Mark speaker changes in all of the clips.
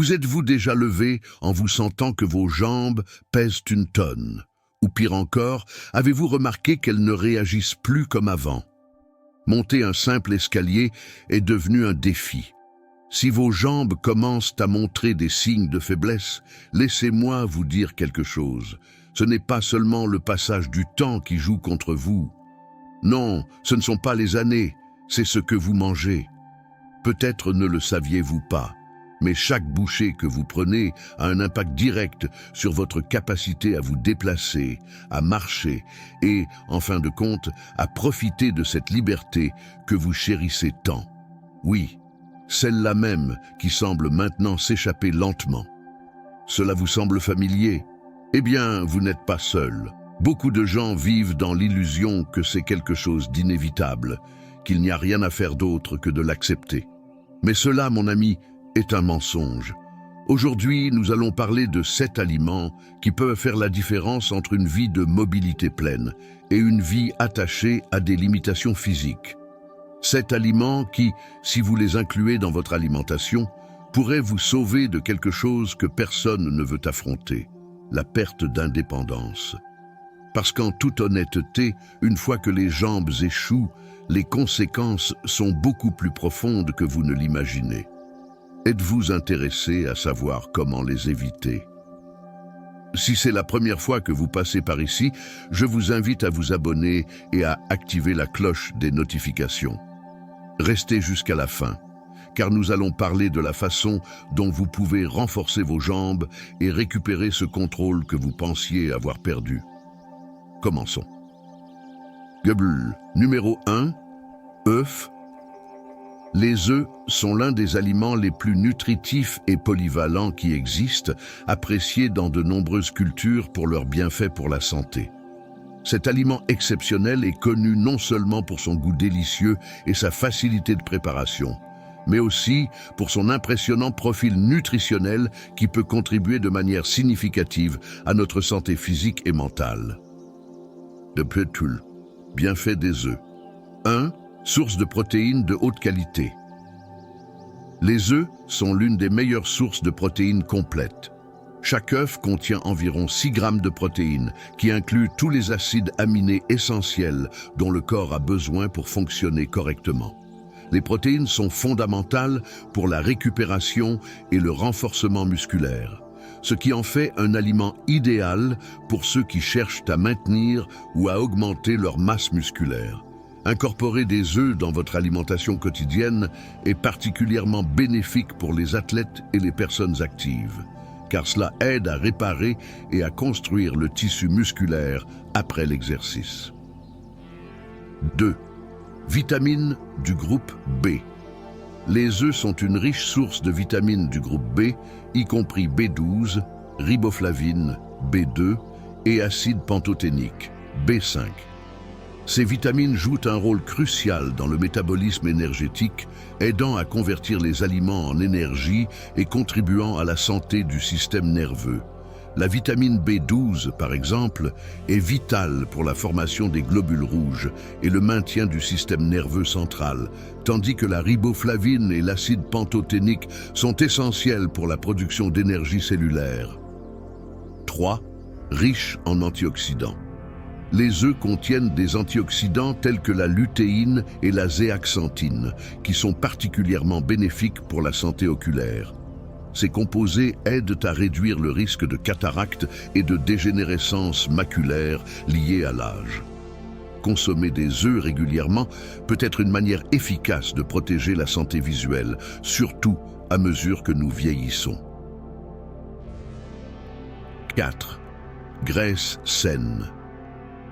Speaker 1: Vous êtes-vous déjà levé en vous sentant que vos jambes pèsent une tonne? Ou pire encore, avez-vous remarqué qu'elles ne réagissent plus comme avant? Monter un simple escalier est devenu un défi. Si vos jambes commencent à montrer des signes de faiblesse, laissez-moi vous dire quelque chose. Ce n'est pas seulement le passage du temps qui joue contre vous. Non, ce ne sont pas les années, c'est ce que vous mangez. Peut-être ne le saviez-vous pas, mais chaque bouchée que vous prenez a un impact direct sur votre capacité à vous déplacer, à marcher et, en fin de compte, à profiter de cette liberté que vous chérissez tant. Oui, celle-là même qui semble maintenant s'échapper lentement. Cela vous semble familier? Eh bien, vous n'êtes pas seul. Beaucoup de gens vivent dans l'illusion que c'est quelque chose d'inévitable, qu'il n'y a rien à faire d'autre que de l'accepter. Mais cela, mon ami, est un mensonge. Aujourd'hui, nous allons parler de 7 aliments qui peuvent faire la différence entre une vie de mobilité pleine et une vie attachée à des limitations physiques. 7 aliments qui, si vous les incluez dans votre alimentation, pourraient vous sauver de quelque chose que personne ne veut affronter, la perte d'indépendance. Parce qu'en toute honnêteté, une fois que les jambes échouent, les conséquences sont beaucoup plus profondes que vous ne l'imaginez. Êtes-vous intéressé à savoir comment les éviter? Si c'est la première fois que vous passez par ici, je vous invite à vous abonner et à activer la cloche des notifications. Restez jusqu'à la fin, car nous allons parler de la façon dont vous pouvez renforcer vos jambes et récupérer ce contrôle que vous pensiez avoir perdu. Commençons. Goebel, numéro 1, œufs. Les œufs sont l'un des aliments les plus nutritifs et polyvalents qui existent, appréciés dans de nombreuses cultures pour leurs bienfaits pour la santé. Cet aliment exceptionnel est connu non seulement pour son goût délicieux et sa facilité de préparation, mais aussi pour son impressionnant profil nutritionnel qui peut contribuer de manière significative à notre santé physique et mentale. De Petul, bienfaits des œufs. 1. Source de protéines de haute qualité. Les œufs sont l'une des meilleures sources de protéines complètes. Chaque œuf contient environ 6 grammes de protéines, qui incluent tous les acides aminés essentiels dont le corps a besoin pour fonctionner correctement. Les protéines sont fondamentales pour la récupération et le renforcement musculaire, ce qui en fait un aliment idéal pour ceux qui cherchent à maintenir ou à augmenter leur masse musculaire. Incorporer des œufs dans votre alimentation quotidienne est particulièrement bénéfique pour les athlètes et les personnes actives, car cela aide à réparer et à construire le tissu musculaire après l'exercice. 2. Vitamines du groupe B. Les œufs sont une riche source de vitamines du groupe B, y compris B12, riboflavine, B2 et acide pantothénique, B5. Ces vitamines jouent un rôle crucial dans le métabolisme énergétique, aidant à convertir les aliments en énergie et contribuant à la santé du système nerveux. La vitamine B12, par exemple, est vitale pour la formation des globules rouges et le maintien du système nerveux central, tandis que la riboflavine et l'acide pantothénique sont essentiels pour la production d'énergie cellulaire. 3. Riche en antioxydants. Les œufs contiennent des antioxydants tels que la lutéine et la zéaxanthine, qui sont particulièrement bénéfiques pour la santé oculaire. Ces composés aident à réduire le risque de cataracte et de dégénérescence maculaire liée à l'âge. Consommer des œufs régulièrement peut être une manière efficace de protéger la santé visuelle, surtout à mesure que nous vieillissons. 4. Graisse saine.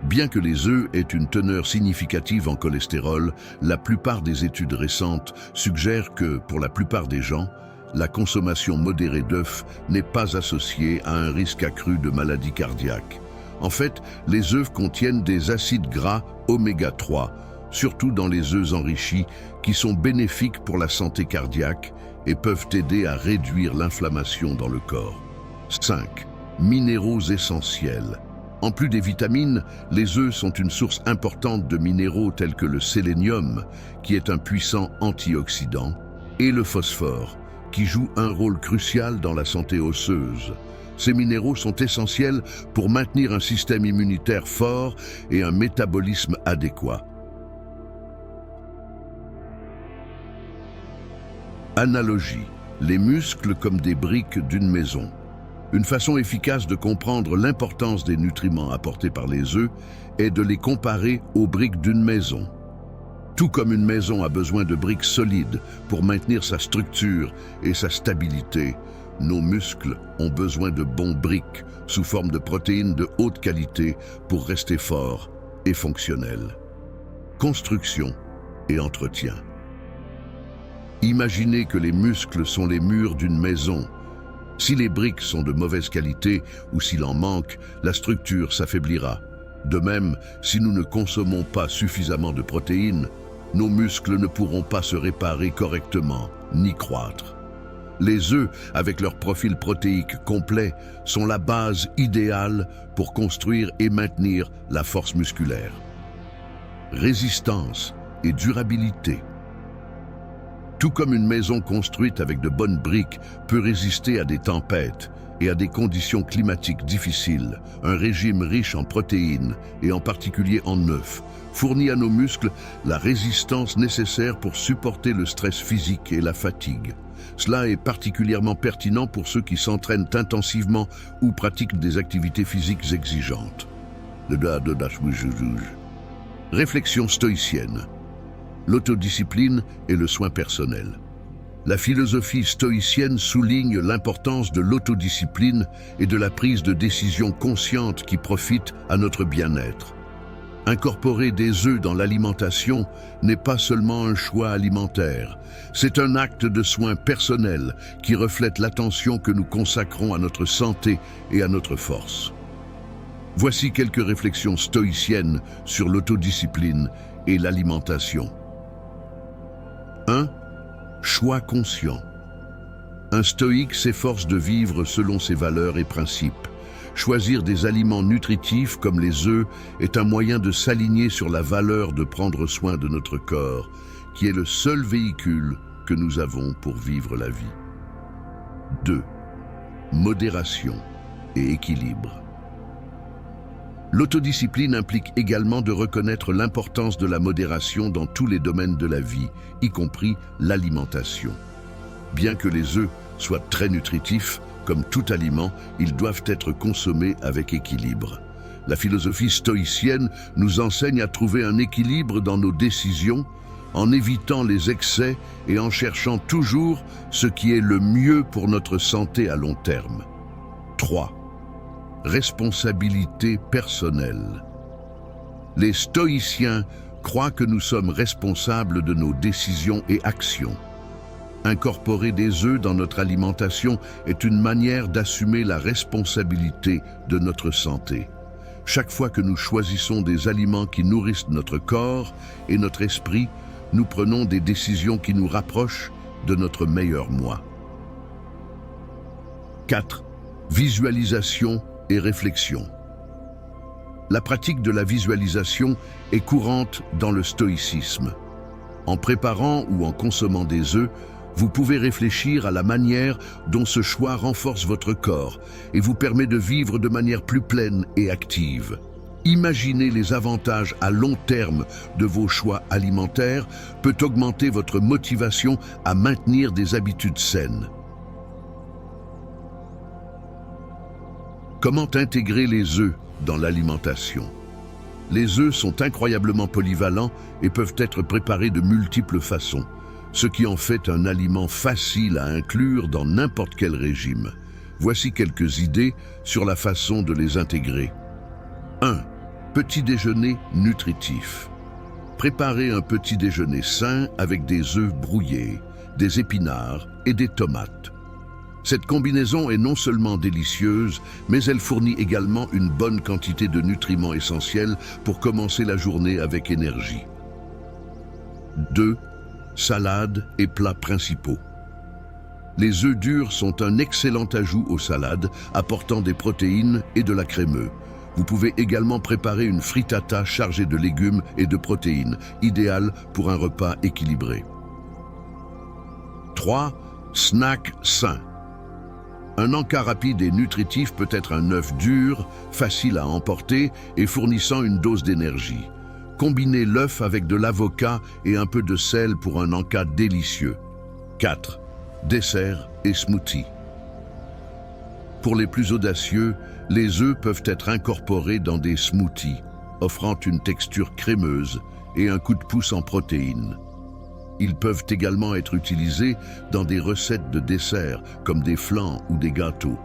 Speaker 1: Bien que les œufs aient une teneur significative en cholestérol, la plupart des études récentes suggèrent que, pour la plupart des gens, la consommation modérée d'œufs n'est pas associée à un risque accru de maladie cardiaque. En fait, les œufs contiennent des acides gras oméga 3, surtout dans les œufs enrichis, qui sont bénéfiques pour la santé cardiaque et peuvent aider à réduire l'inflammation dans le corps. 5. Minéraux essentiels. En plus des vitamines, les œufs sont une source importante de minéraux tels que le sélénium, qui est un puissant antioxydant, et le phosphore, qui jouent un rôle crucial dans la santé osseuse. Ces minéraux sont essentiels pour maintenir un système immunitaire fort et un métabolisme adéquat. Analogie. Les muscles comme des briques d'une maison. Une façon efficace de comprendre l'importance des nutriments apportés par les œufs est de les comparer aux briques d'une maison. Tout comme une maison a besoin de briques solides pour maintenir sa structure et sa stabilité, nos muscles ont besoin de bons briques sous forme de protéines de haute qualité pour rester forts et fonctionnels. Construction et entretien. Imaginez que les muscles sont les murs d'une maison. Si les briques sont de mauvaise qualité ou s'il en manque, la structure s'affaiblira. De même, si nous ne consommons pas suffisamment de protéines, nos muscles ne pourront pas se réparer correctement ni croître. Les œufs, avec leur profil protéique complet, sont la base idéale pour construire et maintenir la force musculaire. Résistance et durabilité. Tout comme une maison construite avec de bonnes briques peut résister à des tempêtes et à des conditions climatiques difficiles, un régime riche en protéines et en particulier en œufs fournit à nos muscles la résistance nécessaire pour supporter le stress physique et la fatigue. Cela est particulièrement pertinent pour ceux qui s'entraînent intensivement ou pratiquent des activités physiques exigeantes. Réflexion stoïcienne. L'autodiscipline et le soin personnel. La philosophie stoïcienne souligne l'importance de l'autodiscipline et de la prise de décisions conscientes qui profitent à notre bien-être. Incorporer des œufs dans l'alimentation n'est pas seulement un choix alimentaire, c'est un acte de soin personnel qui reflète l'attention que nous consacrons à notre santé et à notre force. Voici quelques réflexions stoïciennes sur l'autodiscipline et l'alimentation. 1. Choix conscient. Un stoïque s'efforce de vivre selon ses valeurs et principes. Choisir des aliments nutritifs comme les œufs est un moyen de s'aligner sur la valeur de prendre soin de notre corps, qui est le seul véhicule que nous avons pour vivre la vie. 2. Modération et équilibre. L'autodiscipline implique également de reconnaître l'importance de la modération dans tous les domaines de la vie, y compris l'alimentation. Bien que les œufs soient très nutritifs, comme tout aliment, ils doivent être consommés avec équilibre. La philosophie stoïcienne nous enseigne à trouver un équilibre dans nos décisions, en évitant les excès et en cherchant toujours ce qui est le mieux pour notre santé à long terme. 3. Responsabilité personnelle. Les stoïciens croient que nous sommes responsables de nos décisions et actions. Incorporer des œufs dans notre alimentation est une manière d'assumer la responsabilité de notre santé. Chaque fois que nous choisissons des aliments qui nourrissent notre corps et notre esprit, nous prenons des décisions qui nous rapprochent de notre meilleur moi. 4. Visualisation et réflexion. La pratique de la visualisation est courante dans le stoïcisme. En préparant ou en consommant des œufs, vous pouvez réfléchir à la manière dont ce choix renforce votre corps et vous permet de vivre de manière plus pleine et active. Imaginer les avantages à long terme de vos choix alimentaires peut augmenter votre motivation à maintenir des habitudes saines. Comment intégrer les œufs dans l'alimentation? Les œufs sont incroyablement polyvalents et peuvent être préparés de multiples façons, ce qui en fait un aliment facile à inclure dans n'importe quel régime. Voici quelques idées sur la façon de les intégrer. 1. Petit déjeuner nutritif. Préparez un petit déjeuner sain avec des œufs brouillés, des épinards et des tomates. Cette combinaison est non seulement délicieuse, mais elle fournit également une bonne quantité de nutriments essentiels pour commencer la journée avec énergie. 2. Salades et plats principaux. Les œufs durs sont un excellent ajout aux salades, apportant des protéines et de la crémeux. Vous pouvez également préparer une frittata chargée de légumes et de protéines, idéale pour un repas équilibré. 3. Snack sain. Un encas rapide et nutritif peut être un œuf dur, facile à emporter et fournissant une dose d'énergie. Combinez l'œuf avec de l'avocat et un peu de sel pour un encas délicieux. 4. Dessert et smoothie. Pour les plus audacieux, les œufs peuvent être incorporés dans des smoothies, offrant une texture crémeuse et un coup de pouce en protéines. Ils peuvent également être utilisés dans des recettes de dessert comme des flans ou des gâteaux,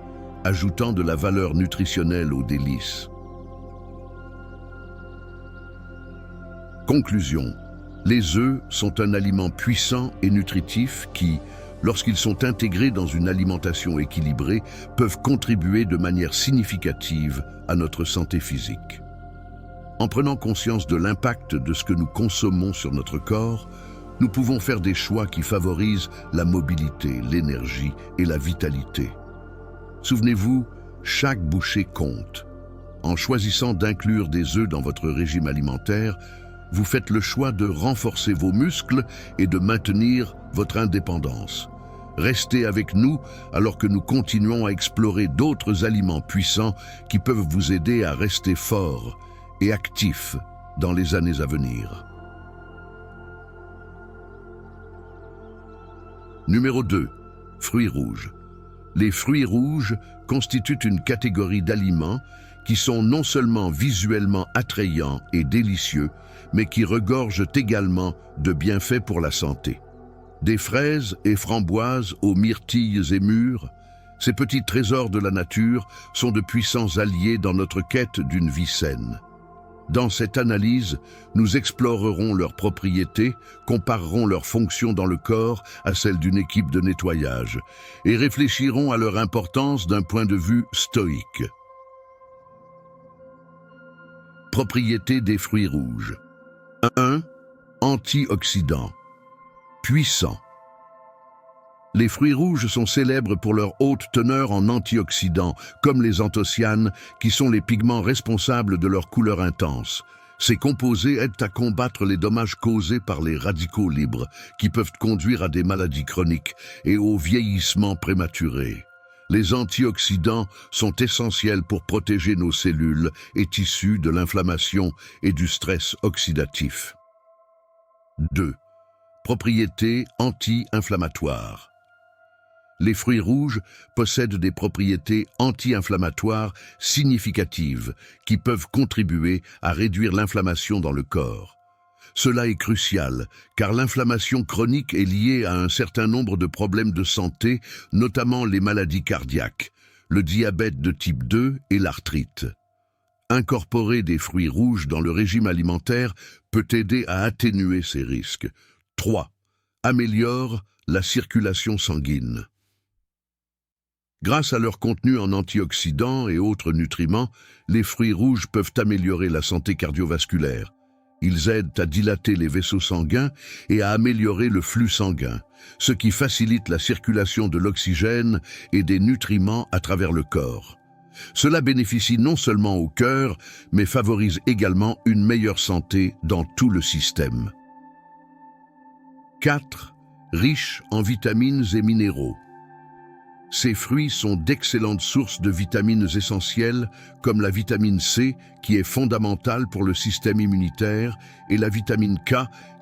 Speaker 1: ajoutant de la valeur nutritionnelle aux délices. Conclusion. Les œufs sont un aliment puissant et nutritif qui, lorsqu'ils sont intégrés dans une alimentation équilibrée, peuvent contribuer de manière significative à notre santé physique. En prenant conscience de l'impact de ce que nous consommons sur notre corps, nous pouvons faire des choix qui favorisent la mobilité, l'énergie et la vitalité. Souvenez-vous, chaque bouchée compte. En choisissant d'inclure des œufs dans votre régime alimentaire, vous faites le choix de renforcer vos muscles et de maintenir votre indépendance. Restez avec nous alors que nous continuons à explorer d'autres aliments puissants qui peuvent vous aider à rester fort et actif dans les années à venir. Numéro 2. Fruits rouges. Les fruits rouges constituent une catégorie d'aliments qui sont non seulement visuellement attrayants et délicieux, mais qui regorgent également de bienfaits pour la santé. Des fraises et framboises aux myrtilles et mûres, ces petits trésors de la nature sont de puissants alliés dans notre quête d'une vie saine. Dans cette analyse, nous explorerons leurs propriétés, comparerons leurs fonctions dans le corps à celles d'une équipe de nettoyage et réfléchirons à leur importance d'un point de vue stoïque. Propriétés des fruits rouges. 1. Antioxydants. Puissants. Les fruits rouges sont célèbres pour leur haute teneur en antioxydants, comme les anthocyanes, qui sont les pigments responsables de leur couleur intense. Ces composés aident à combattre les dommages causés par les radicaux libres, qui peuvent conduire à des maladies chroniques et au vieillissement prématuré. Les antioxydants sont essentiels pour protéger nos cellules et tissus de l'inflammation et du stress oxydatif. 2. Propriétés anti-inflammatoires. Les fruits rouges possèdent des propriétés anti-inflammatoires significatives qui peuvent contribuer à réduire l'inflammation dans le corps. Cela est crucial car l'inflammation chronique est liée à un certain nombre de problèmes de santé, notamment les maladies cardiaques, le diabète de type 2 et l'arthrite. Incorporer des fruits rouges dans le régime alimentaire peut aider à atténuer ces risques. 3. Améliore la circulation sanguine. Grâce à leur contenu en antioxydants et autres nutriments, les fruits rouges peuvent améliorer la santé cardiovasculaire. Ils aident à dilater les vaisseaux sanguins et à améliorer le flux sanguin, ce qui facilite la circulation de l'oxygène et des nutriments à travers le corps. Cela bénéficie non seulement au cœur, mais favorise également une meilleure santé dans tout le système. 4. Riches en vitamines et minéraux. Ces fruits sont d'excellentes sources de vitamines essentielles comme la vitamine C qui est fondamentale pour le système immunitaire et la vitamine K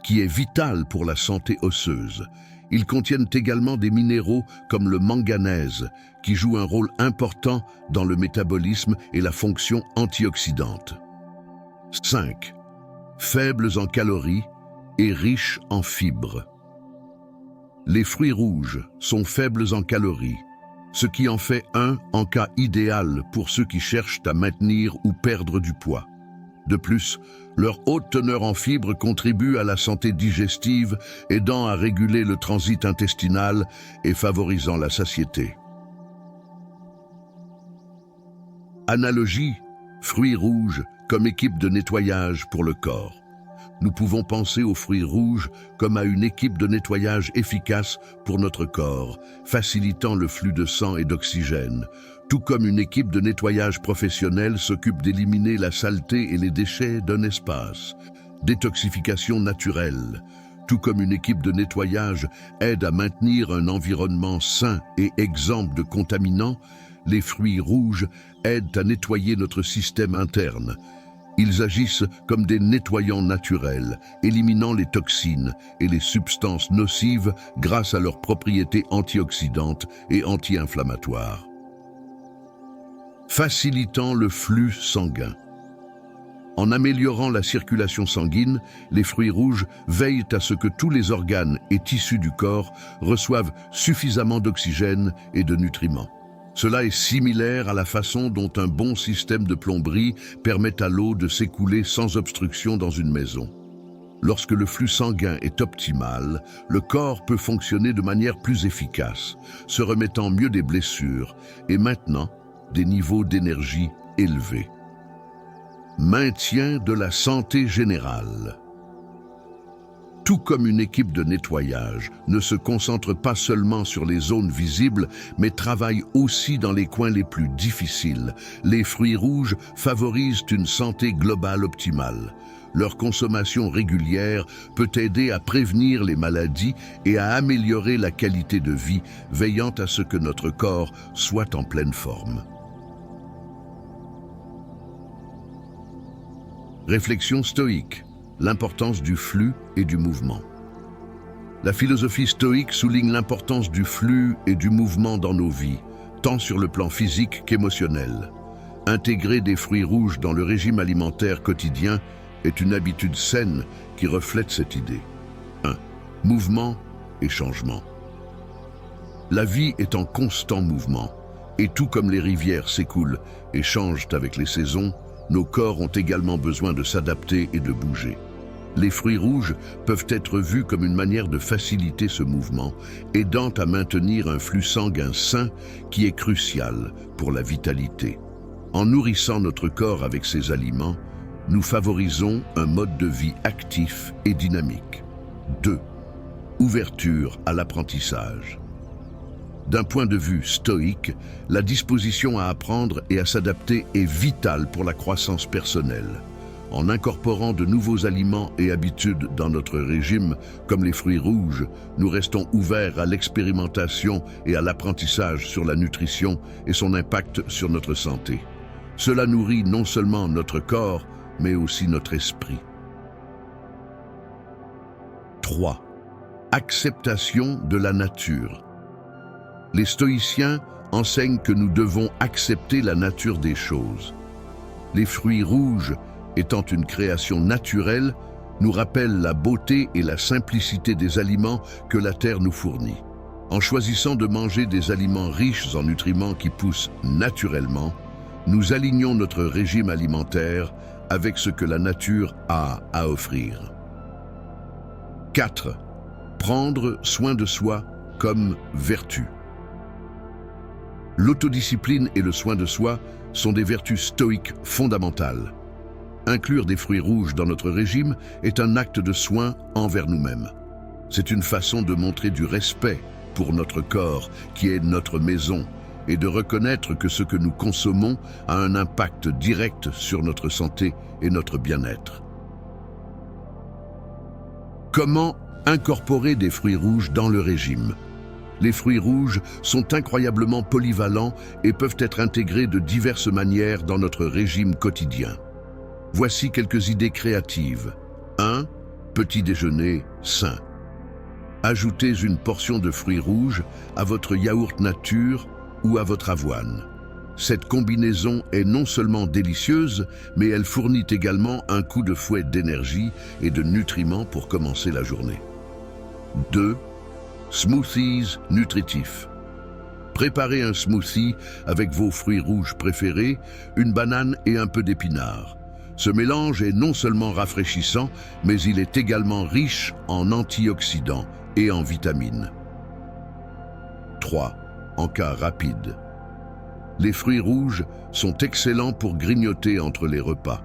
Speaker 1: qui est vitale pour la santé osseuse. Ils contiennent également des minéraux comme le manganèse qui joue un rôle important dans le métabolisme et la fonction antioxydante. 5. Faibles en calories et riches en fibres. Les fruits rouges sont faibles en calories, ce qui en fait un encas idéal pour ceux qui cherchent à maintenir ou perdre du poids. De plus, leur haute teneur en fibres contribue à la santé digestive, aidant à réguler le transit intestinal et favorisant la satiété. Analogie, fruits rouges comme équipe de nettoyage pour le corps. Nous pouvons penser aux fruits rouges comme à une équipe de nettoyage efficace pour notre corps, facilitant le flux de sang et d'oxygène, tout comme une équipe de nettoyage professionnelle s'occupe d'éliminer la saleté et les déchets d'un espace. Détoxification naturelle. Tout comme une équipe de nettoyage aide à maintenir un environnement sain et exempt de contaminants, les fruits rouges aident à nettoyer notre système interne. Ils agissent comme des nettoyants naturels, éliminant les toxines et les substances nocives grâce à leurs propriétés antioxydantes et anti-inflammatoires. Facilitant le flux sanguin. En améliorant la circulation sanguine, les fruits rouges veillent à ce que tous les organes et tissus du corps reçoivent suffisamment d'oxygène et de nutriments. Cela est similaire à la façon dont un bon système de plomberie permet à l'eau de s'écouler sans obstruction dans une maison. Lorsque le flux sanguin est optimal, le corps peut fonctionner de manière plus efficace, se remettant mieux des blessures et maintenant des niveaux d'énergie élevés. Maintien de la santé générale. Tout comme une équipe de nettoyage ne se concentre pas seulement sur les zones visibles, mais travaille aussi dans les coins les plus difficiles, les fruits rouges favorisent une santé globale optimale. Leur consommation régulière peut aider à prévenir les maladies et à améliorer la qualité de vie, veillant à ce que notre corps soit en pleine forme. Réflexion stoïque, l'importance du flux et du mouvement. La philosophie stoïque souligne l'importance du flux et du mouvement dans nos vies, tant sur le plan physique qu'émotionnel. Intégrer des fruits rouges dans le régime alimentaire quotidien est une habitude saine qui reflète cette idée. 1. Mouvement et changement. La vie est en constant mouvement, et tout comme les rivières s'écoulent et changent avec les saisons, nos corps ont également besoin de s'adapter et de bouger. Les fruits rouges peuvent être vus comme une manière de faciliter ce mouvement, aidant à maintenir un flux sanguin sain qui est crucial pour la vitalité. En nourrissant notre corps avec ces aliments, nous favorisons un mode de vie actif et dynamique. 2. Ouverture à l'apprentissage. D'un point de vue stoïque, la disposition à apprendre et à s'adapter est vitale pour la croissance personnelle. En incorporant de nouveaux aliments et habitudes dans notre régime, comme les fruits rouges, nous restons ouverts à l'expérimentation et à l'apprentissage sur la nutrition et son impact sur notre santé. Cela nourrit non seulement notre corps, mais aussi notre esprit. 3. Acceptation de la nature. Les stoïciens enseignent que nous devons accepter la nature des choses. Les fruits rouges, étant une création naturelle, nous rappellent la beauté et la simplicité des aliments que la terre nous fournit. En choisissant de manger des aliments riches en nutriments qui poussent naturellement, nous alignons notre régime alimentaire avec ce que la nature a à offrir. 4. Prendre soin de soi comme vertu. L'autodiscipline et le soin de soi sont des vertus stoïques fondamentales. Inclure des fruits rouges dans notre régime est un acte de soin envers nous-mêmes. C'est une façon de montrer du respect pour notre corps, qui est notre maison, et de reconnaître que ce que nous consommons a un impact direct sur notre santé et notre bien-être. Comment incorporer des fruits rouges dans le régime ? Les fruits rouges sont incroyablement polyvalents et peuvent être intégrés de diverses manières dans notre régime quotidien. Voici quelques idées créatives. 1. Petit déjeuner sain. Ajoutez une portion de fruits rouges à votre yaourt nature ou à votre avoine. Cette combinaison est non seulement délicieuse, mais elle fournit également un coup de fouet d'énergie et de nutriments pour commencer la journée. 2. Smoothies nutritifs. Préparez un smoothie avec vos fruits rouges préférés, une banane et un peu d'épinards. Ce mélange est non seulement rafraîchissant, mais il est également riche en antioxydants et en vitamines. 3. Encas rapide. Les fruits rouges sont excellents pour grignoter entre les repas.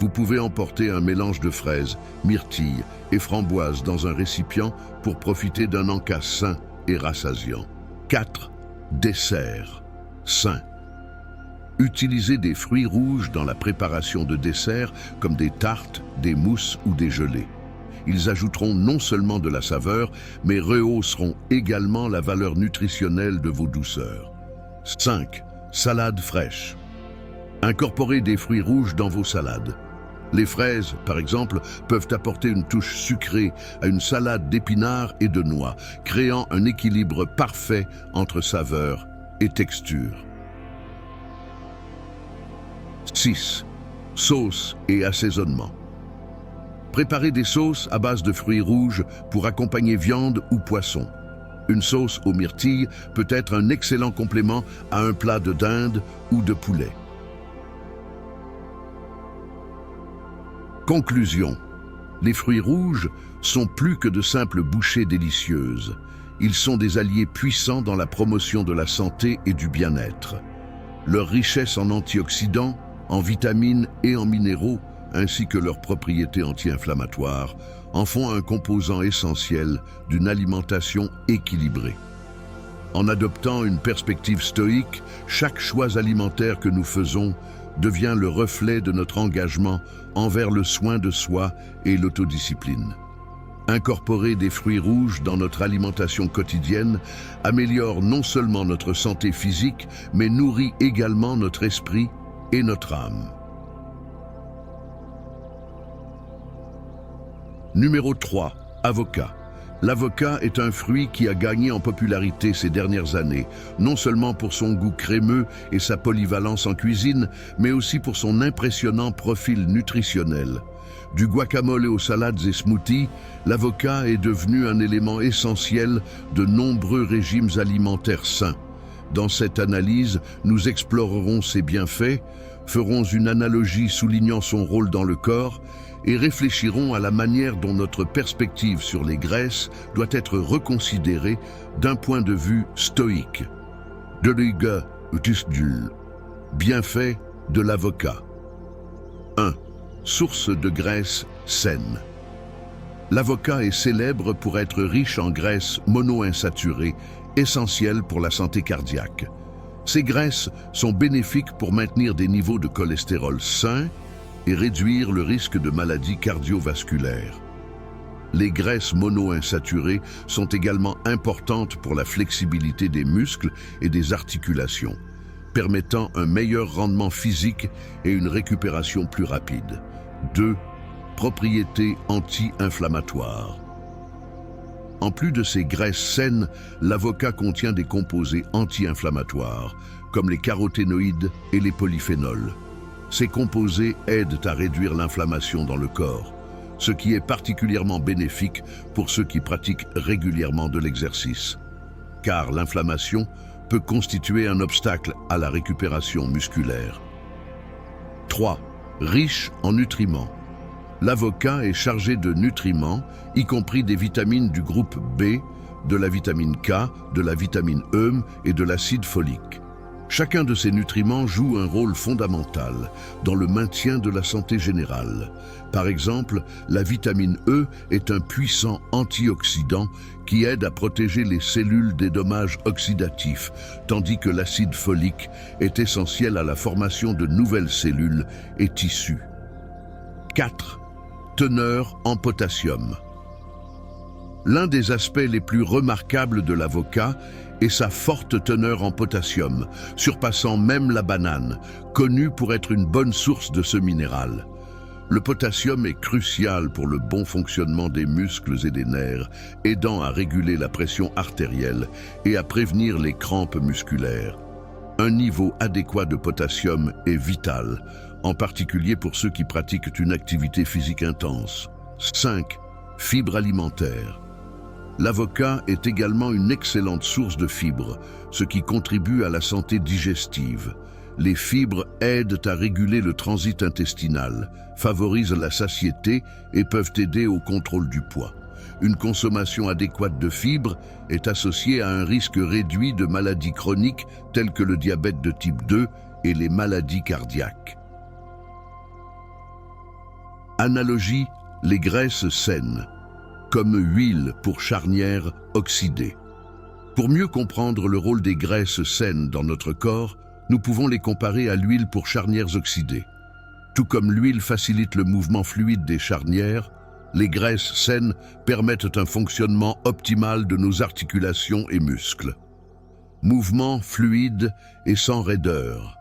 Speaker 1: Vous pouvez emporter un mélange de fraises, myrtilles et framboises dans un récipient pour profiter d'un encas sain et rassasiant. 4. Dessert sain. Utilisez des fruits rouges dans la préparation de desserts comme des tartes, des mousses ou des gelées. ils ajouteront non seulement de la saveur, mais rehausseront également la valeur nutritionnelle de vos douceurs. 5. Salade fraîche. Incorporez des fruits rouges dans vos salades. Les fraises, par exemple, peuvent apporter une touche sucrée à une salade d'épinards et de noix, créant un équilibre parfait entre saveur et texture. 6. Sauce et assaisonnement. Préparez des sauces à base de fruits rouges pour accompagner viande ou poisson. Une sauce aux myrtilles peut être un excellent complément à un plat de dinde ou de poulet. Conclusion. Les fruits rouges sont plus que de simples bouchées délicieuses. Ils sont des alliés puissants dans la promotion de la santé et du bien-être. Leur richesse en antioxydants, en vitamines et en minéraux, ainsi que leurs propriétés anti-inflammatoires, en font un composant essentiel d'une alimentation équilibrée. En adoptant une perspective stoïque, chaque choix alimentaire que nous faisons devient le reflet de notre engagement envers le soin de soi et l'autodiscipline. Incorporer des fruits rouges dans notre alimentation quotidienne améliore non seulement notre santé physique, mais nourrit également notre esprit et notre âme. Numéro 3. Avocat. L'avocat est un fruit qui a gagné en popularité ces dernières années, non seulement pour son goût crémeux et sa polyvalence en cuisine, mais aussi pour son impressionnant profil nutritionnel. Du guacamole aux salades et smoothies, l'avocat est devenu un élément essentiel de nombreux régimes alimentaires sains. Dans cette analyse, nous explorerons ses bienfaits, ferons une analogie soulignant son rôle dans le corps et réfléchirons à la manière dont notre perspective sur les graisses doit être reconsidérée d'un point de vue stoïque. Bienfaits de l'avocat. 1. Source de graisse saine. L'avocat est célèbre pour être riche en graisses monoinsaturées, essentielles pour la santé cardiaque. Ces graisses sont bénéfiques pour maintenir des niveaux de cholestérol sains et réduire le risque de maladies cardiovasculaires. Les graisses monoinsaturées sont également importantes pour la flexibilité des muscles et des articulations, permettant un meilleur rendement physique et une récupération plus rapide. 2. Propriétés anti-inflammatoires. En plus de ces graisses saines, l'avocat contient des composés anti-inflammatoires, comme les caroténoïdes et les polyphénols. Ces composés aident à réduire l'inflammation dans le corps, ce qui est particulièrement bénéfique pour ceux qui pratiquent régulièrement de l'exercice. Car l'inflammation peut constituer un obstacle à la récupération musculaire. 3. Riche en nutriments. L'avocat est chargé de nutriments, y compris des vitamines du groupe B, de la vitamine K, de la vitamine E et de l'acide folique. Chacun de ces nutriments joue un rôle fondamental dans le maintien de la santé générale. Par exemple, la vitamine E est un puissant antioxydant qui aide à protéger les cellules des dommages oxydatifs, tandis que l'acide folique est essentiel à la formation de nouvelles cellules et tissus. 4. Teneur en potassium. L'un des aspects les plus remarquables de l'avocat est sa forte teneur en potassium, surpassant même la banane, connue pour être une bonne source de ce minéral. Le potassium est crucial pour le bon fonctionnement des muscles et des nerfs, aidant à réguler la pression artérielle et à prévenir les crampes musculaires. Un niveau adéquat de potassium est vital, en particulier pour ceux qui pratiquent une activité physique intense. 5. Fibres alimentaires. L'avocat est également une excellente source de fibres, ce qui contribue à la santé digestive. Les fibres aident à réguler le transit intestinal, favorisent la satiété et peuvent aider au contrôle du poids. Une consommation adéquate de fibres est associée à un risque réduit de maladies chroniques telles que le diabète de type 2 et les maladies cardiaques. Analogie, les graisses saines, comme huile pour charnières oxydées. Pour mieux comprendre le rôle des graisses saines dans notre corps, nous pouvons les comparer à l'huile pour charnières oxydées. Tout comme l'huile facilite le mouvement fluide des charnières, Les graisses saines permettent un fonctionnement optimal de nos articulations et muscles. Mouvement fluide et sans raideur.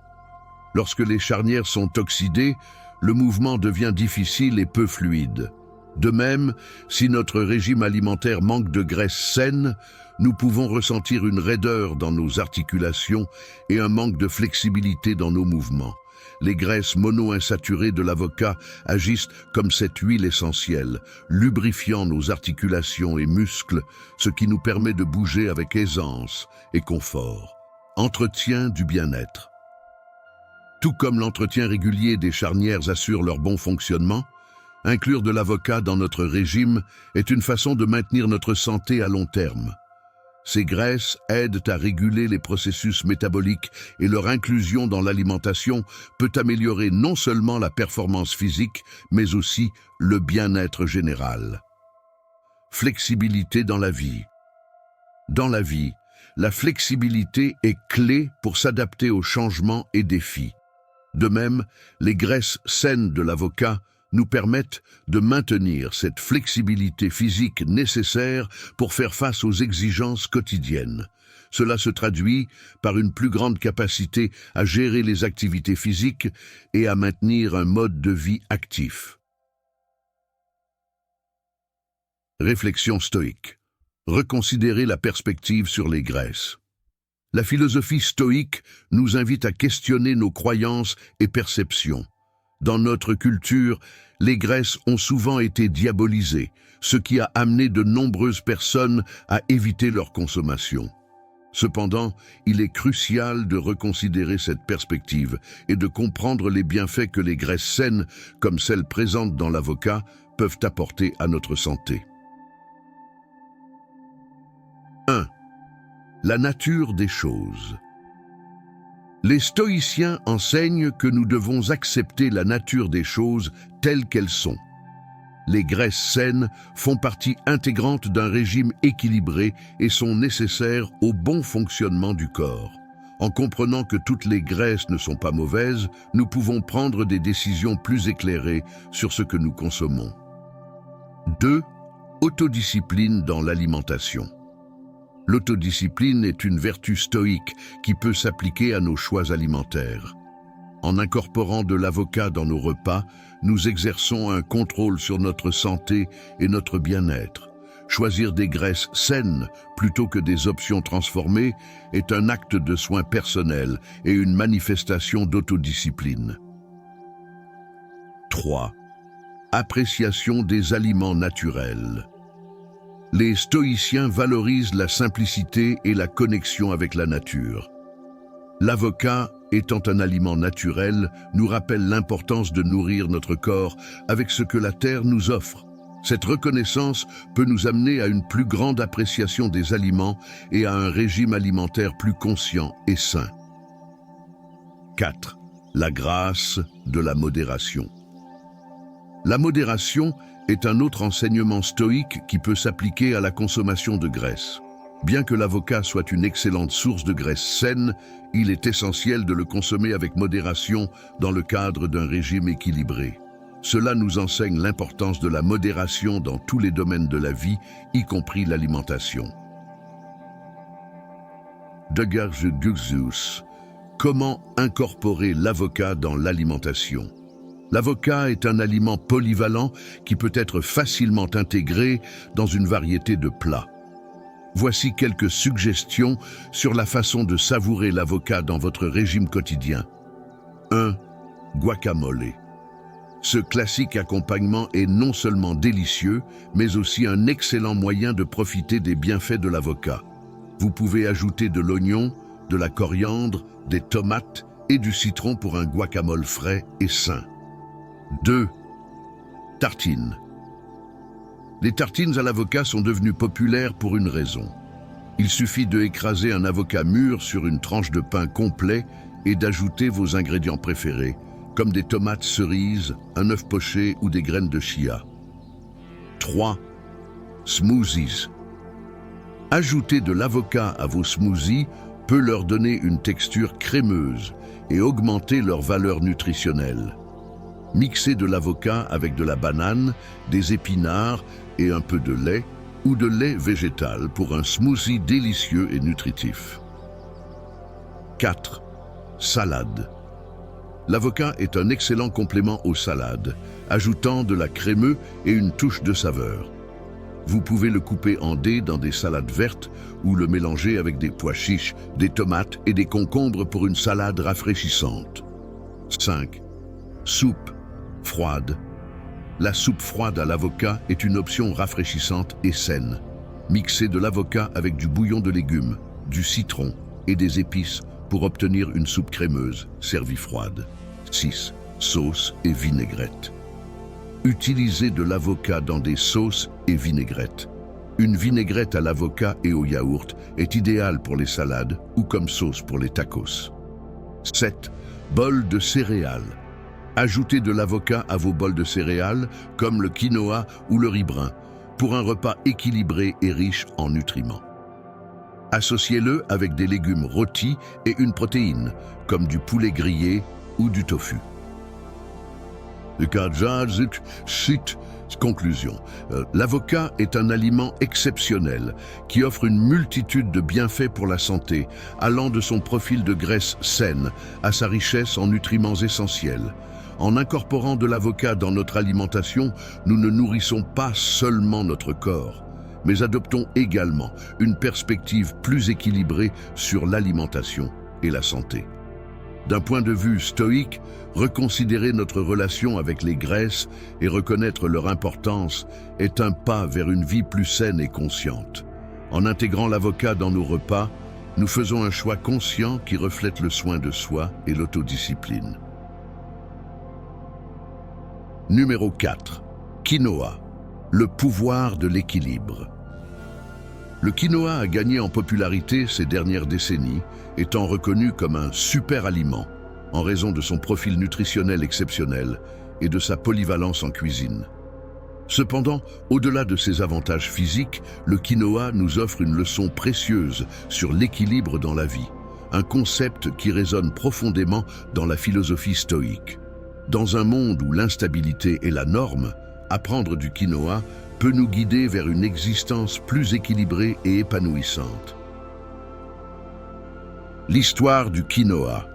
Speaker 1: Lorsque les charnières sont oxydées, le mouvement devient difficile et peu fluide. De même, si notre régime alimentaire manque de graisses saines, nous pouvons ressentir une raideur dans nos articulations et un manque de flexibilité dans nos mouvements. Les graisses monoinsaturées de l'avocat agissent comme cette huile essentielle, lubrifiant nos articulations et muscles, ce qui nous permet de bouger avec aisance et confort. Entretien du bien-être. Tout comme l'entretien régulier des charnières assure leur bon fonctionnement, inclure de l'avocat dans notre régime est une façon de maintenir notre santé à long terme. Ces graisses aident à réguler les processus métaboliques et leur inclusion dans l'alimentation peut améliorer non seulement la performance physique, mais aussi le bien-être général. Flexibilité dans la vie. Dans la vie, la flexibilité est clé pour s'adapter aux changements et défis. De même, les graisses saines de l'avocat nous permettent de maintenir cette flexibilité physique nécessaire pour faire face aux exigences quotidiennes. Cela se traduit par une plus grande capacité à gérer les activités physiques et à maintenir un mode de vie actif. Réflexion stoïque. Reconsidérer la perspective sur les graisses. La philosophie stoïque nous invite à questionner nos croyances et perceptions. Dans notre culture, les graisses ont souvent été diabolisées, ce qui a amené de nombreuses personnes à éviter leur consommation. Cependant, il est crucial de reconsidérer cette perspective et de comprendre les bienfaits que les graisses saines, comme celles présentes dans l'avocat, peuvent apporter à notre santé. 1. La nature des choses. Les stoïciens enseignent que nous devons accepter la nature des choses telles qu'elles sont. Les graisses saines font partie intégrante d'un régime équilibré et sont nécessaires au bon fonctionnement du corps. En comprenant que toutes les graisses ne sont pas mauvaises, nous pouvons prendre des décisions plus éclairées sur ce que nous consommons. 2. Autodiscipline dans l'alimentation. L'autodiscipline est une vertu stoïque qui peut s'appliquer à nos choix alimentaires. En incorporant de l'avocat dans nos repas, nous exerçons un contrôle sur notre santé et notre bien-être. Choisir des graisses saines plutôt que des options transformées est un acte de soin personnel et une manifestation d'autodiscipline. 3. Appréciation des aliments naturels. Les stoïciens valorisent la simplicité et la connexion avec la nature. L'avocat, étant un aliment naturel, nous rappelle l'importance de nourrir notre corps avec ce que la terre nous offre. Cette reconnaissance peut nous amener à une plus grande appréciation des aliments et à un régime alimentaire plus conscient et sain. 4. La grâce de la modération. La modération est un autre enseignement stoïque qui peut s'appliquer à la consommation de graisse. Bien que l'avocat soit une excellente source de graisse saine, il est essentiel de le consommer avec modération dans le cadre d'un régime équilibré. Cela nous enseigne l'importance de la modération dans tous les domaines de la vie, y compris l'alimentation. Degarzugus. Comment incorporer l'avocat dans l'alimentation? L'avocat est un aliment polyvalent qui peut être facilement intégré dans une variété de plats. Voici quelques suggestions sur la façon de savourer l'avocat dans votre régime quotidien. 1. Guacamole. Ce classique accompagnement est non seulement délicieux, mais aussi un excellent moyen de profiter des bienfaits de l'avocat. Vous pouvez ajouter de l'oignon, de la coriandre, des tomates et du citron pour un guacamole frais et sain. 2. Tartines. Les tartines à l'avocat sont devenues populaires pour une raison. Il suffit de écraser un avocat mûr sur une tranche de pain complet et d'ajouter vos ingrédients préférés, comme des tomates cerises, un œuf poché ou des graines de chia. 3. Smoothies. Ajouter de l'avocat à vos smoothies peut leur donner une texture crémeuse et augmenter leur valeur nutritionnelle. Mixez de l'avocat avec de la banane, des épinards et un peu de lait ou de lait végétal pour un smoothie délicieux et nutritif. 4. Salade. L'avocat est un excellent complément aux salades, ajoutant de la crémeux et une touche de saveur. Vous pouvez le couper en dés dans des salades vertes ou le mélanger avec des pois chiches, des tomates et des concombres pour une salade rafraîchissante. 5. Soupe froide. La soupe froide à l'avocat est une option rafraîchissante et saine. Mixez de l'avocat avec du bouillon de légumes, du citron et des épices pour obtenir une soupe crémeuse, servie froide. 6. Sauce et vinaigrette. Utilisez de l'avocat dans des sauces et vinaigrettes. Une vinaigrette à l'avocat et au yaourt est idéale pour les salades ou comme sauce pour les tacos. 7. Bol de céréales. Ajoutez de l'avocat à vos bols de céréales, comme le quinoa ou le riz brun, pour un repas équilibré et riche en nutriments. Associez-le avec des légumes rôtis et une protéine, comme du poulet grillé ou du tofu. Conclusion. L'avocat est un aliment exceptionnel qui offre une multitude de bienfaits pour la santé, allant de son profil de graisse saine à sa richesse en nutriments essentiels. En incorporant de l'avocat dans notre alimentation, nous ne nourrissons pas seulement notre corps, mais adoptons également une perspective plus équilibrée sur l'alimentation et la santé. D'un point de vue stoïque, reconsidérer notre relation avec les graisses et reconnaître leur importance est un pas vers une vie plus saine et consciente. En intégrant l'avocat dans nos repas, nous faisons un choix conscient qui reflète le soin de soi et l'autodiscipline. Numéro 4. Quinoa. Le pouvoir de l'équilibre. Le quinoa a gagné en popularité ces dernières décennies, étant reconnu comme un super aliment en raison de son profil nutritionnel exceptionnel et de sa polyvalence en cuisine. Cependant, au-delà de ses avantages physiques, le quinoa nous offre une leçon précieuse sur l'équilibre dans la vie, un concept qui résonne profondément dans la philosophie stoïque. Dans un monde où l'instabilité est la norme, apprendre du quinoa peut nous guider vers une existence plus équilibrée et épanouissante. L'histoire du quinoa.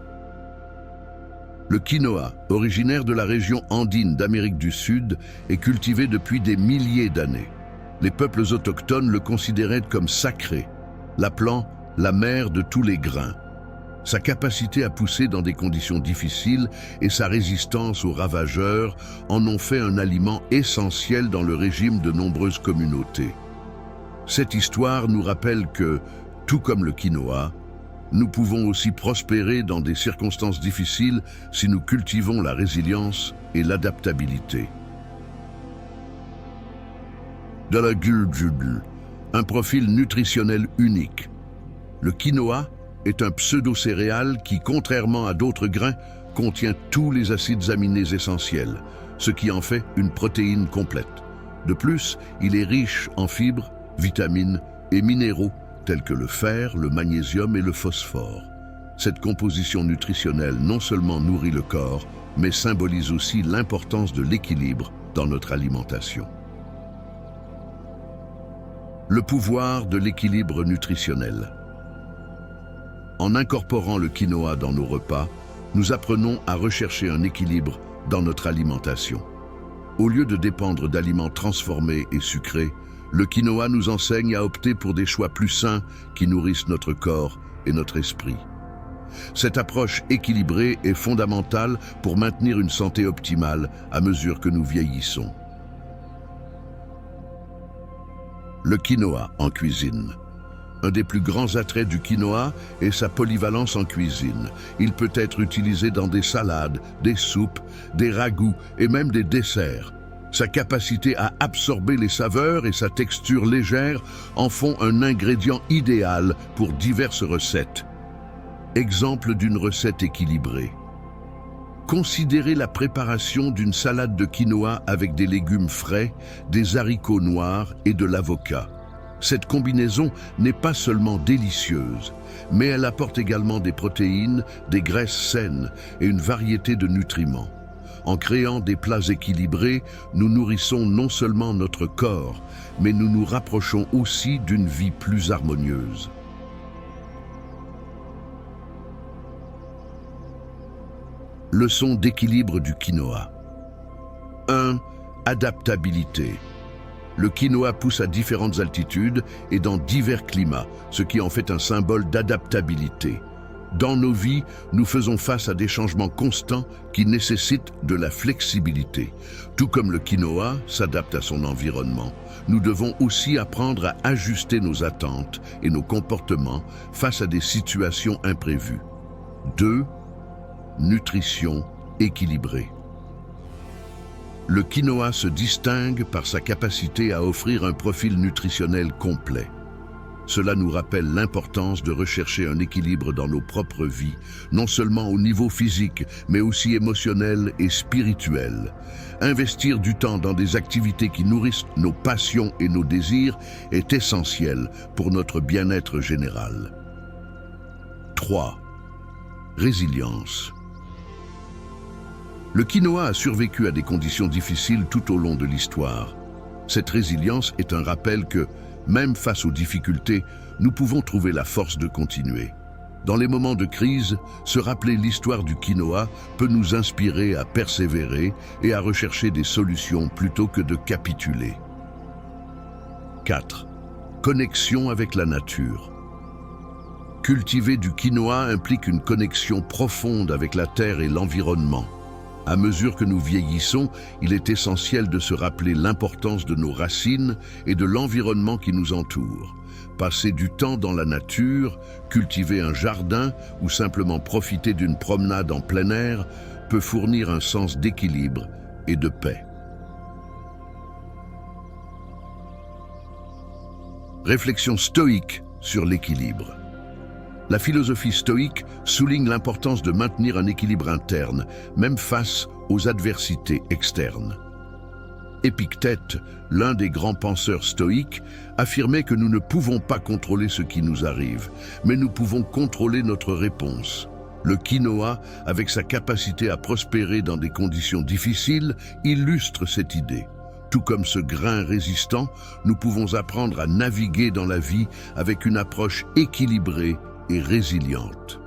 Speaker 1: Le quinoa, originaire de la région andine d'Amérique du Sud, est cultivé depuis des milliers d'années. Les peuples autochtones le considéraient comme sacré, l'appelant la mère de tous les grains. Sa capacité à pousser dans des conditions difficiles et sa résistance aux ravageurs en ont fait un aliment essentiel dans le régime de nombreuses communautés. Cette histoire nous rappelle que, tout comme le quinoa, nous pouvons aussi prospérer dans des circonstances difficiles si nous cultivons la résilience et l'adaptabilité. De la gulgul, un profil nutritionnel unique. Le quinoa est un pseudo-céréale qui, contrairement à d'autres grains, contient tous les acides aminés essentiels, ce qui en fait une protéine complète. De plus, il est riche en fibres, vitamines et minéraux tels que le fer, le magnésium et le phosphore. Cette composition nutritionnelle non seulement nourrit le corps, mais symbolise aussi l'importance de l'équilibre dans notre alimentation. Le pouvoir de l'équilibre nutritionnel. En incorporant le quinoa dans nos repas, nous apprenons à rechercher un équilibre dans notre alimentation. Au lieu de dépendre d'aliments transformés et sucrés, le quinoa nous enseigne à opter pour des choix plus sains qui nourrissent notre corps et notre esprit. Cette approche équilibrée est fondamentale pour maintenir une santé optimale à mesure que nous vieillissons. Le quinoa en cuisine. Un des plus grands attraits du quinoa est sa polyvalence en cuisine. Il peut être utilisé dans des salades, des soupes, des ragoûts et même des desserts. Sa capacité à absorber les saveurs et sa texture légère en font un ingrédient idéal pour diverses recettes. Exemple d'une recette équilibrée. Considérez la préparation d'une salade de quinoa avec des légumes frais, des haricots noirs et de l'avocat. Cette combinaison n'est pas seulement délicieuse, mais elle apporte également des protéines, des graisses saines et une variété de nutriments. En créant des plats équilibrés, nous nourrissons non seulement notre corps, mais nous nous rapprochons aussi d'une vie plus harmonieuse. Leçon d'équilibre du quinoa. 1. Adaptabilité. Le quinoa pousse à différentes altitudes et dans divers climats, ce qui en fait un symbole d'adaptabilité. Dans nos vies, nous faisons face à des changements constants qui nécessitent de la flexibilité. Tout comme le quinoa s'adapte à son environnement, nous devons aussi apprendre à ajuster nos attentes et nos comportements face à des situations imprévues. 2. Nutrition équilibrée. Le quinoa se distingue par sa capacité à offrir un profil nutritionnel complet. Cela nous rappelle l'importance de rechercher un équilibre dans nos propres vies, non seulement au niveau physique, mais aussi émotionnel et spirituel. Investir du temps dans des activités qui nourrissent nos passions et nos désirs est essentiel pour notre bien-être général. 3. Résilience. Le quinoa a survécu à des conditions difficiles tout au long de l'histoire. Cette résilience est un rappel que, même face aux difficultés, nous pouvons trouver la force de continuer. Dans les moments de crise, se rappeler l'histoire du quinoa peut nous inspirer à persévérer et à rechercher des solutions plutôt que de capituler. 4. Connexion avec la nature. Cultiver du quinoa implique une connexion profonde avec la terre et l'environnement. À mesure que nous vieillissons, il est essentiel de se rappeler l'importance de nos racines et de l'environnement qui nous entoure. Passer du temps dans la nature, cultiver un jardin ou simplement profiter d'une promenade en plein air peut fournir un sens d'équilibre et de paix. Réflexion stoïque sur l'équilibre. La philosophie stoïque souligne l'importance de maintenir un équilibre interne, même face aux adversités externes. Épictète, l'un des grands penseurs stoïques, affirmait que nous ne pouvons pas contrôler ce qui nous arrive, mais nous pouvons contrôler notre réponse. Le quinoa, avec sa capacité à prospérer dans des conditions difficiles, illustre cette idée. Tout comme ce grain résistant, nous pouvons apprendre à naviguer dans la vie avec une approche équilibrée et résiliente.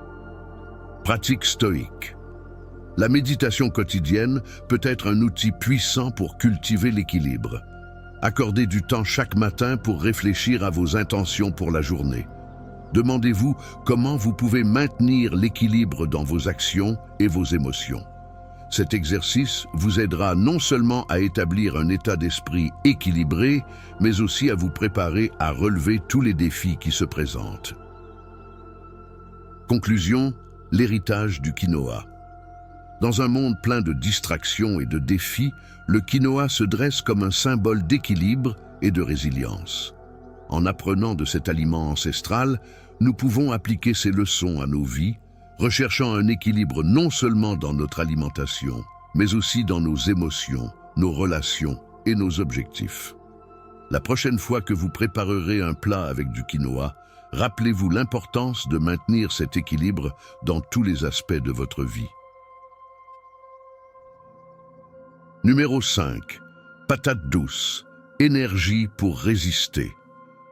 Speaker 1: Pratique stoïque. La méditation quotidienne peut être un outil puissant pour cultiver l'équilibre. Accordez du temps chaque matin pour réfléchir à vos intentions pour la journée. Demandez-vous comment vous pouvez maintenir l'équilibre dans vos actions et vos émotions. Cet exercice vous aidera non seulement à établir un état d'esprit équilibré, mais aussi à vous préparer à relever tous les défis qui se présentent. Conclusion, l'héritage du quinoa. Dans un monde plein de distractions et de défis, le quinoa se dresse comme un symbole d'équilibre et de résilience. En apprenant de cet aliment ancestral, nous pouvons appliquer ces leçons à nos vies, recherchant un équilibre non seulement dans notre alimentation, mais aussi dans nos émotions, nos relations et nos objectifs. La prochaine fois que vous préparerez un plat avec du quinoa, rappelez-vous l'importance de maintenir cet équilibre dans tous les aspects de votre vie. Numéro 5. Patate douce. Énergie pour résister.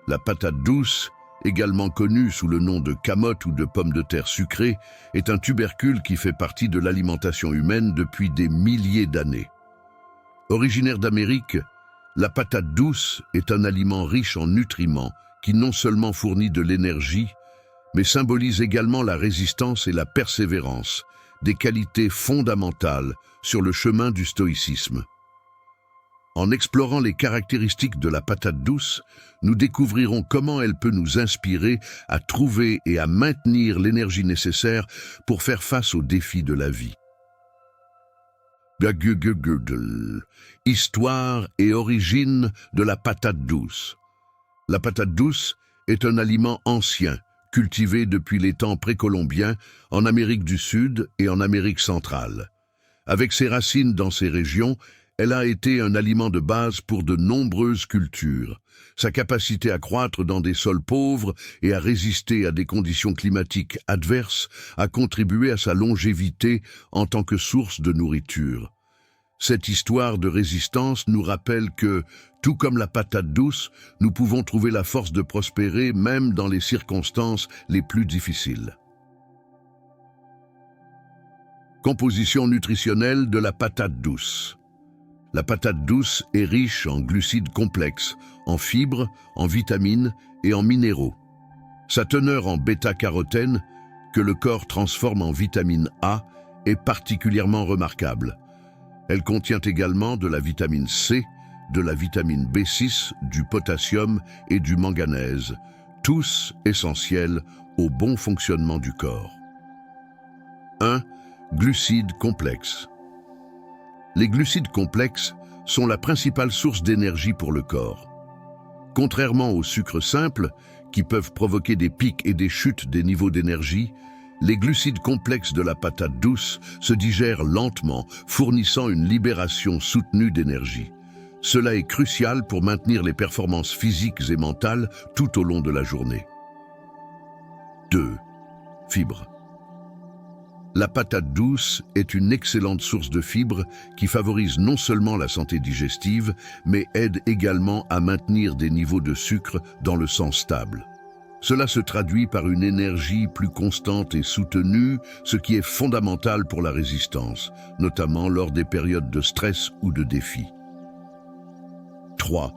Speaker 1: La patate douce, également connue sous le nom de camote ou de pomme de terre sucrée, est un tubercule qui fait partie de l'alimentation humaine depuis des milliers d'années. Originaire d'Amérique, la patate douce est un aliment riche en nutriments qui non seulement fournit de l'énergie, mais symbolise également la résistance et la persévérance, des qualités fondamentales sur le chemin du stoïcisme. En explorant les caractéristiques de la patate douce, nous découvrirons comment elle peut nous inspirer à trouver et à maintenir l'énergie nécessaire pour faire face aux défis de la vie. Histoire et origine de la patate douce. La patate douce est un aliment ancien, cultivé depuis les temps précolombiens en Amérique du Sud et en Amérique centrale. Avec ses racines dans ces régions, elle a été un aliment de base pour de nombreuses cultures. Sa capacité à croître dans des sols pauvres et à résister à des conditions climatiques adverses a contribué à sa longévité en tant que source de nourriture. Cette histoire de résistance nous rappelle que, tout comme la patate douce, nous pouvons trouver la force de prospérer même dans les circonstances les plus difficiles. Composition nutritionnelle de la patate douce. La patate douce est riche en glucides complexes, en fibres, en vitamines et en minéraux. Sa teneur en bêta-carotène, que le corps transforme en vitamine A, est particulièrement remarquable. Elle contient également de la vitamine C, de la vitamine B6, du potassium et du manganèse, tous essentiels au bon fonctionnement du corps. 1. Glucides complexes. Les glucides complexes sont la principale source d'énergie pour le corps. Contrairement aux sucres simples, qui peuvent provoquer des pics et des chutes des niveaux d'énergie, les glucides complexes de la patate douce se digèrent lentement, fournissant une libération soutenue d'énergie. Cela est crucial pour maintenir les performances physiques et mentales tout au long de la journée. 2. Fibres. La patate douce est une excellente source de fibres qui favorise non seulement la santé digestive, mais aide également à maintenir des niveaux de sucre dans le sang stable. Cela se traduit par une énergie plus constante et soutenue, ce qui est fondamental pour la résistance, notamment lors des périodes de stress ou de défi. 3.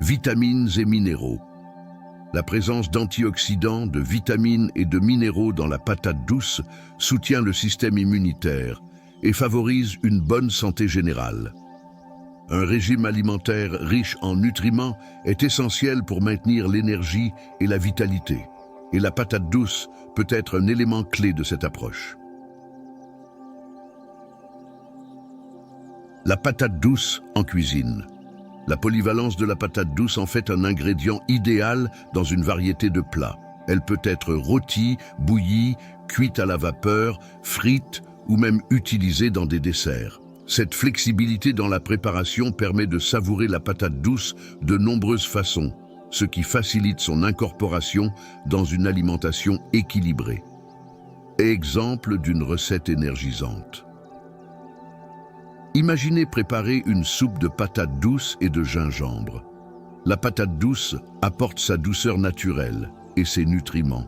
Speaker 1: Vitamines et minéraux. La présence d'antioxydants, de vitamines et de minéraux dans la patate douce soutient le système immunitaire et favorise une bonne santé générale. Un régime alimentaire riche en nutriments est essentiel pour maintenir l'énergie et la vitalité, et la patate douce peut être un élément clé de cette approche. La patate douce en cuisine. La polyvalence de la patate douce en fait un ingrédient idéal dans une variété de plats. Elle peut être rôtie, bouillie, cuite à la vapeur, frite ou même utilisée dans des desserts. Cette flexibilité dans la préparation permet de savourer la patate douce de nombreuses façons, ce qui facilite son incorporation dans une alimentation équilibrée. Exemple d'une recette énergisante. Imaginez préparer une soupe de patates douces et de gingembre. La patate douce apporte sa douceur naturelle et ses nutriments,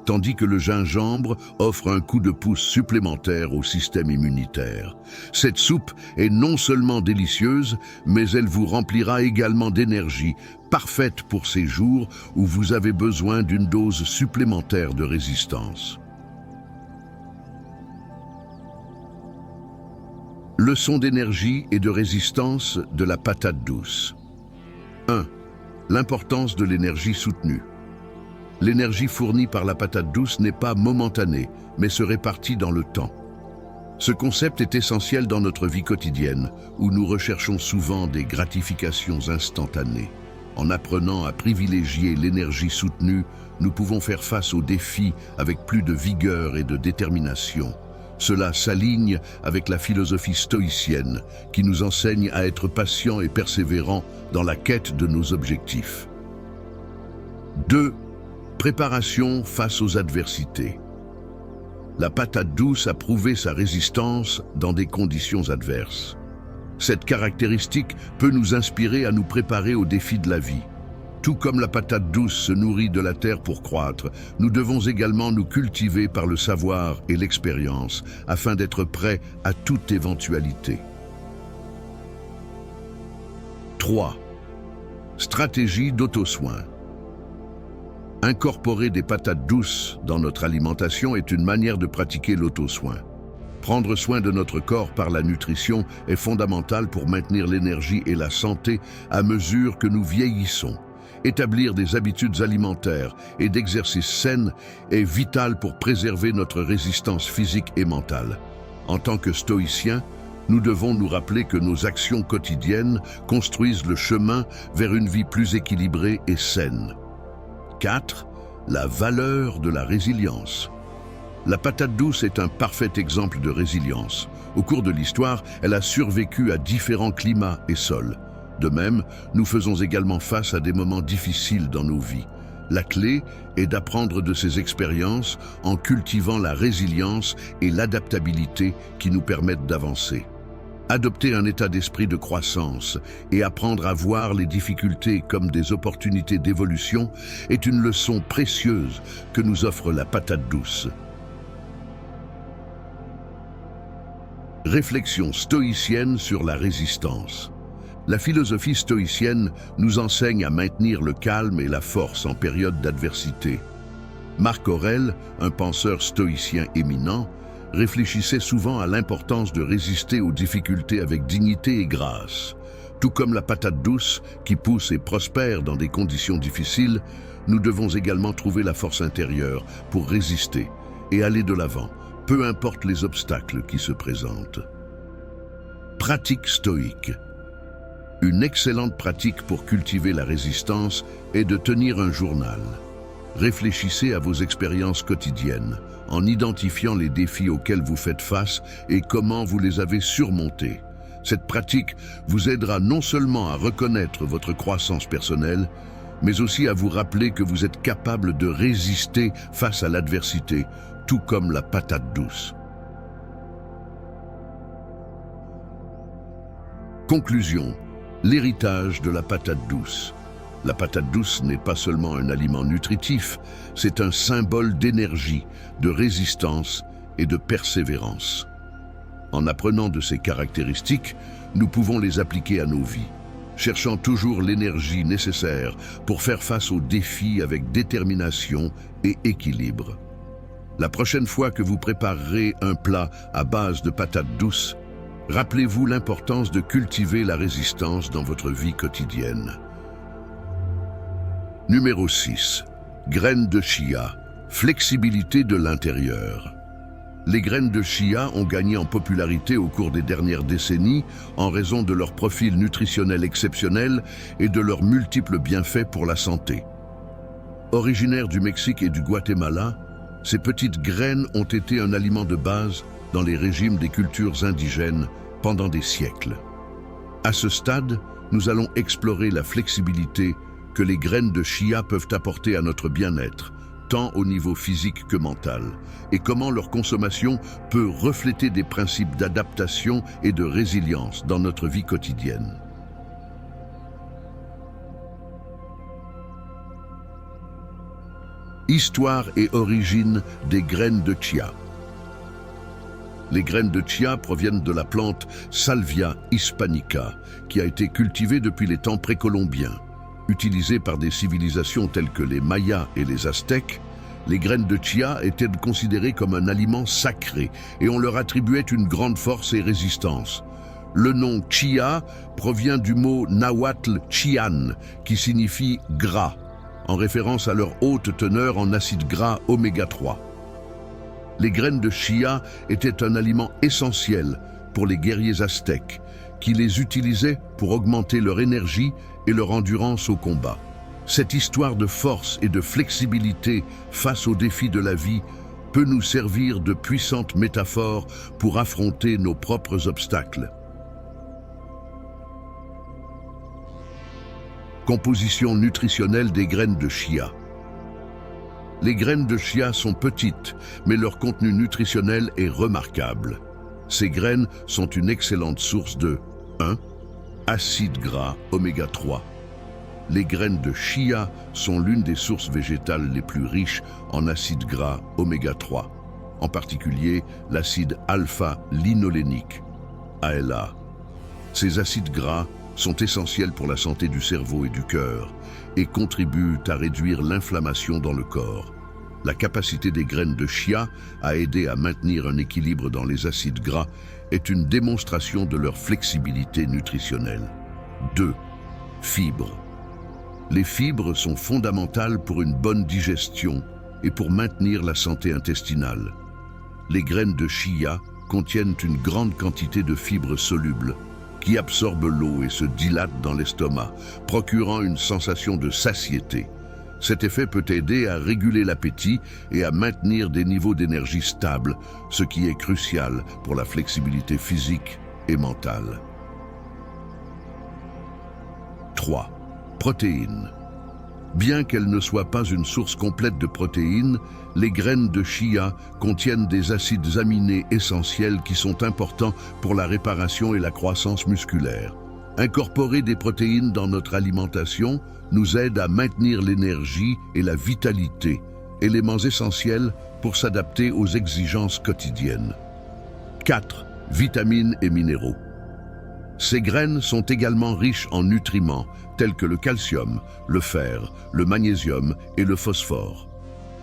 Speaker 1: tandis que le gingembre offre un coup de pouce supplémentaire au système immunitaire. Cette soupe est non seulement délicieuse, mais elle vous remplira également d'énergie, parfaite pour ces jours où vous avez besoin d'une dose supplémentaire de résistance. Leçon d'énergie et de résistance de la patate douce. 1. L'importance de l'énergie soutenue. L'énergie fournie par la patate douce n'est pas momentanée, mais se répartit dans le temps. Ce concept est essentiel dans notre vie quotidienne, où nous recherchons souvent des gratifications instantanées. En apprenant à privilégier l'énergie soutenue, nous pouvons faire face aux défis avec plus de vigueur et de détermination. Cela s'aligne avec la philosophie stoïcienne, qui nous enseigne à être patients et persévérants dans la quête de nos objectifs. 2. Préparation face aux adversités. La patate douce a prouvé sa résistance dans des conditions adverses. Cette caractéristique peut nous inspirer à nous préparer aux défis de la vie. Tout comme la patate douce se nourrit de la terre pour croître, nous devons également nous cultiver par le savoir et l'expérience afin d'être prêts à toute éventualité. 3. Stratégie d'auto-soin. Incorporer des patates douces dans notre alimentation est une manière de pratiquer l'auto-soin. Prendre soin de notre corps par la nutrition est fondamental pour maintenir l'énergie et la santé à mesure que nous vieillissons. Établir des habitudes alimentaires et d'exercice saines est vital pour préserver notre résistance physique et mentale. En tant que stoïciens, nous devons nous rappeler que nos actions quotidiennes construisent le chemin vers une vie plus équilibrée et saine. 4. La valeur de la résilience. La patate douce est un parfait exemple de résilience. Au cours de l'histoire, elle a survécu à différents climats et sols. De même, nous faisons également face à des moments difficiles dans nos vies. La clé est d'apprendre de ces expériences en cultivant la résilience et l'adaptabilité qui nous permettent d'avancer. Adopter un état d'esprit de croissance et apprendre à voir les difficultés comme des opportunités d'évolution est une leçon précieuse que nous offre la patate douce. Réflexion stoïcienne sur la résistance. La philosophie stoïcienne nous enseigne à maintenir le calme et la force en période d'adversité. Marc Aurèle, un penseur stoïcien éminent, réfléchissait souvent à l'importance de résister aux difficultés avec dignité et grâce. Tout comme la patate douce, qui pousse et prospère dans des conditions difficiles, nous devons également trouver la force intérieure pour résister et aller de l'avant, peu importe les obstacles qui se présentent. Pratique stoïque. Une excellente pratique pour cultiver la résistance est de tenir un journal. Réfléchissez à vos expériences quotidiennes, en identifiant les défis auxquels vous faites face et comment vous les avez surmontés. Cette pratique vous aidera non seulement à reconnaître votre croissance personnelle, mais aussi à vous rappeler que vous êtes capable de résister face à l'adversité, tout comme la patate douce. Conclusion. L'héritage de la patate douce. La patate douce n'est pas seulement un aliment nutritif, c'est un symbole d'énergie, de résistance et de persévérance. En apprenant de ces caractéristiques, nous pouvons les appliquer à nos vies, cherchant toujours l'énergie nécessaire pour faire face aux défis avec détermination et équilibre. La prochaine fois que vous préparerez un plat à base de patates douces, rappelez-vous l'importance de cultiver la résistance dans votre vie quotidienne. Numéro 6. Graines de chia. Flexibilité de l'intérieur. Les graines de chia ont gagné en popularité au cours des dernières décennies en raison de leur profil nutritionnel exceptionnel et de leurs multiples bienfaits pour la santé. Originaires du Mexique et du Guatemala, ces petites graines ont été un aliment de base dans les régimes des cultures indigènes pendant des siècles. À ce stade, nous allons explorer la flexibilité que les graines de chia peuvent apporter à notre bien-être, tant au niveau physique que mental, et comment leur consommation peut refléter des principes d'adaptation et de résilience dans notre vie quotidienne. Histoire et origine des graines de chia. Les graines de chia proviennent de la plante Salvia hispanica, qui a été cultivée depuis les temps précolombiens. Utilisées par des civilisations telles que les Mayas et les Aztèques, les graines de chia étaient considérées comme un aliment sacré et on leur attribuait une grande force et résistance. Le nom chia provient du mot nahuatl chian, qui signifie gras, en référence à leur haute teneur en acides gras oméga 3. Les graines de chia étaient un aliment essentiel pour les guerriers aztèques, qui les utilisaient pour augmenter leur énergie et leur endurance au combat. Cette histoire de force et de flexibilité face aux défis de la vie peut nous servir de puissante métaphore pour affronter nos propres obstacles. Composition nutritionnelle des graines de chia. Les graines de chia sont petites, mais leur contenu nutritionnel est remarquable. Ces graines sont une excellente source de 1. Acides gras oméga 3. Les graines de chia sont l'une des sources végétales les plus riches en acides gras oméga 3, en particulier l'acide alpha-linolénique, ALA. Ces acides gras sont essentiels pour la santé du cerveau et du cœur et contribuent à réduire l'inflammation dans le corps. La capacité des graines de chia à aider à maintenir un équilibre dans les acides gras est une démonstration de leur flexibilité nutritionnelle. 2. Fibres. Les fibres sont fondamentales pour une bonne digestion et pour maintenir la santé intestinale. Les graines de chia contiennent une grande quantité de fibres solubles qui absorbent l'eau et se dilatent dans l'estomac, procurant une sensation de satiété. Cet effet peut aider à réguler l'appétit et à maintenir des niveaux d'énergie stables, ce qui est crucial pour la flexibilité physique et mentale. 3. Protéines. Bien qu'elles ne soient pas une source complète de protéines, les graines de chia contiennent des acides aminés essentiels qui sont importants pour la réparation et la croissance musculaire. Incorporer des protéines dans notre alimentation nous aide à maintenir l'énergie et la vitalité, éléments essentiels pour s'adapter aux exigences quotidiennes. 4. Vitamines et minéraux. Ces graines sont également riches en nutriments tels que le calcium, le fer, le magnésium et le phosphore.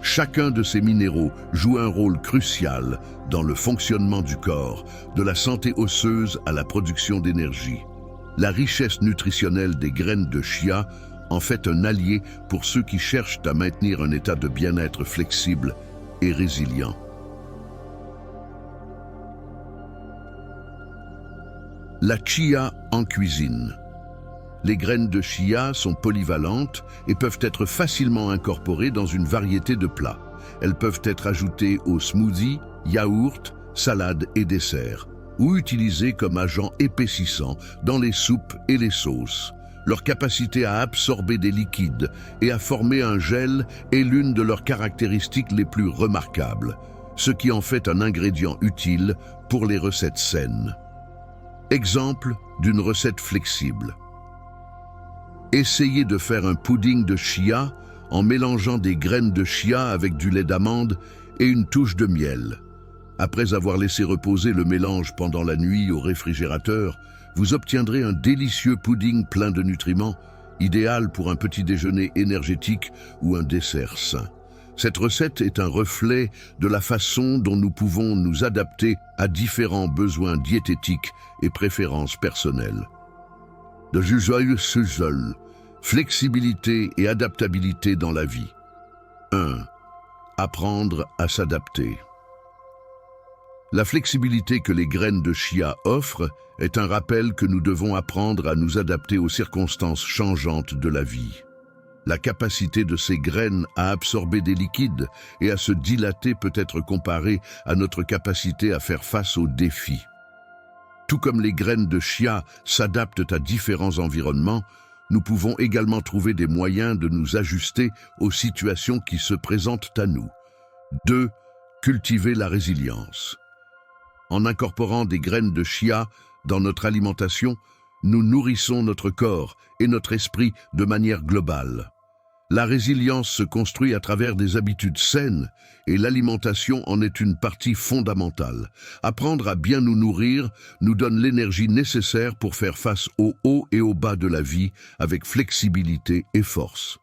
Speaker 1: Chacun de ces minéraux joue un rôle crucial dans le fonctionnement du corps, de la santé osseuse à la production d'énergie. La richesse nutritionnelle des graines de chia en fait un allié pour ceux qui cherchent à maintenir un état de bien-être flexible et résilient. La chia en cuisine. Les graines de chia sont polyvalentes et peuvent être facilement incorporées dans une variété de plats. Elles peuvent être ajoutées aux smoothies, yaourts, salades et desserts, ou utilisées comme agents épaississants dans les soupes et les sauces. Leur capacité à absorber des liquides et à former un gel est l'une de leurs caractéristiques les plus remarquables, ce qui en fait un ingrédient utile pour les recettes saines. Exemple d'une recette flexible. Essayez de faire un pudding de chia en mélangeant des graines de chia avec du lait d'amande et une touche de miel. Après avoir laissé reposer le mélange pendant la nuit au réfrigérateur, vous obtiendrez un délicieux pudding plein de nutriments, idéal pour un petit déjeuner énergétique ou un dessert sain. Cette recette est un reflet de la façon dont nous pouvons nous adapter à différents besoins diététiques et préférences personnelles. De joyeux sujet, flexibilité et adaptabilité dans la vie. 1. Apprendre à s'adapter. La flexibilité que les graines de chia offrent est un rappel que nous devons apprendre à nous adapter aux circonstances changeantes de la vie. La capacité de ces graines à absorber des liquides et à se dilater peut être comparée à notre capacité à faire face aux défis. Tout comme les graines de chia s'adaptent à différents environnements, nous pouvons également trouver des moyens de nous ajuster aux situations qui se présentent à nous. 2. Cultiver la résilience. En incorporant des graines de chia dans notre alimentation, nous nourrissons notre corps et notre esprit de manière globale. La résilience se construit à travers des habitudes saines et l'alimentation en est une partie fondamentale. Apprendre à bien nous nourrir nous donne l'énergie nécessaire pour faire face aux hauts et aux bas de la vie avec flexibilité et force.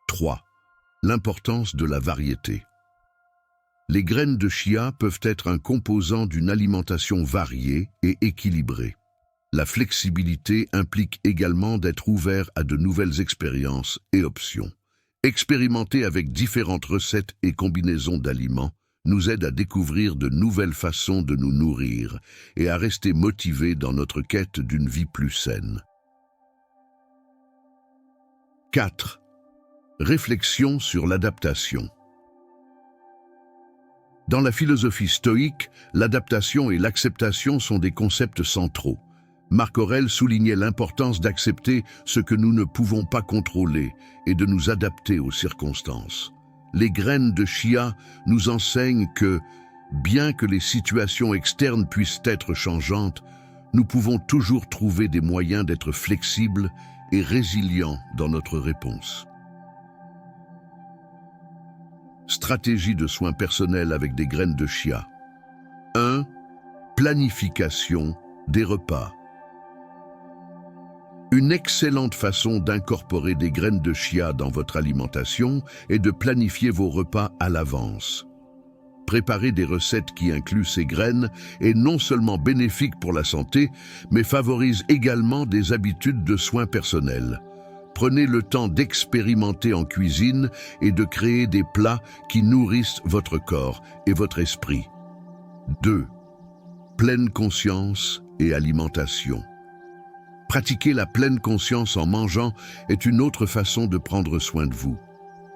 Speaker 1: 3. L'importance de la variété. Les graines de chia peuvent être un composant d'une alimentation variée et équilibrée. La flexibilité implique également d'être ouvert à de nouvelles expériences et options. Expérimenter avec différentes recettes et combinaisons d'aliments nous aide à découvrir de nouvelles façons de nous nourrir et à rester motivés dans notre quête d'une vie plus saine. 4. Réflexion sur l'adaptation. Dans la philosophie stoïque, l'adaptation et l'acceptation sont des concepts centraux. Marc Aurèle soulignait l'importance d'accepter ce que nous ne pouvons pas contrôler et de nous adapter aux circonstances. Les graines de chia nous enseignent que, bien que les situations externes puissent être changeantes, nous pouvons toujours trouver des moyens d'être flexibles et résilients dans notre réponse. Stratégie de soins personnels avec des graines de chia. 1. Planification des repas. Une excellente façon d'incorporer des graines de chia dans votre alimentation est de planifier vos repas à l'avance. Préparer des recettes qui incluent ces graines est non seulement bénéfique pour la santé, mais favorise également des habitudes de soins personnels. Prenez le temps d'expérimenter en cuisine et de créer des plats qui nourrissent votre corps et votre esprit. 2. Pleine conscience et alimentation. Pratiquer la pleine conscience en mangeant est une autre façon de prendre soin de vous.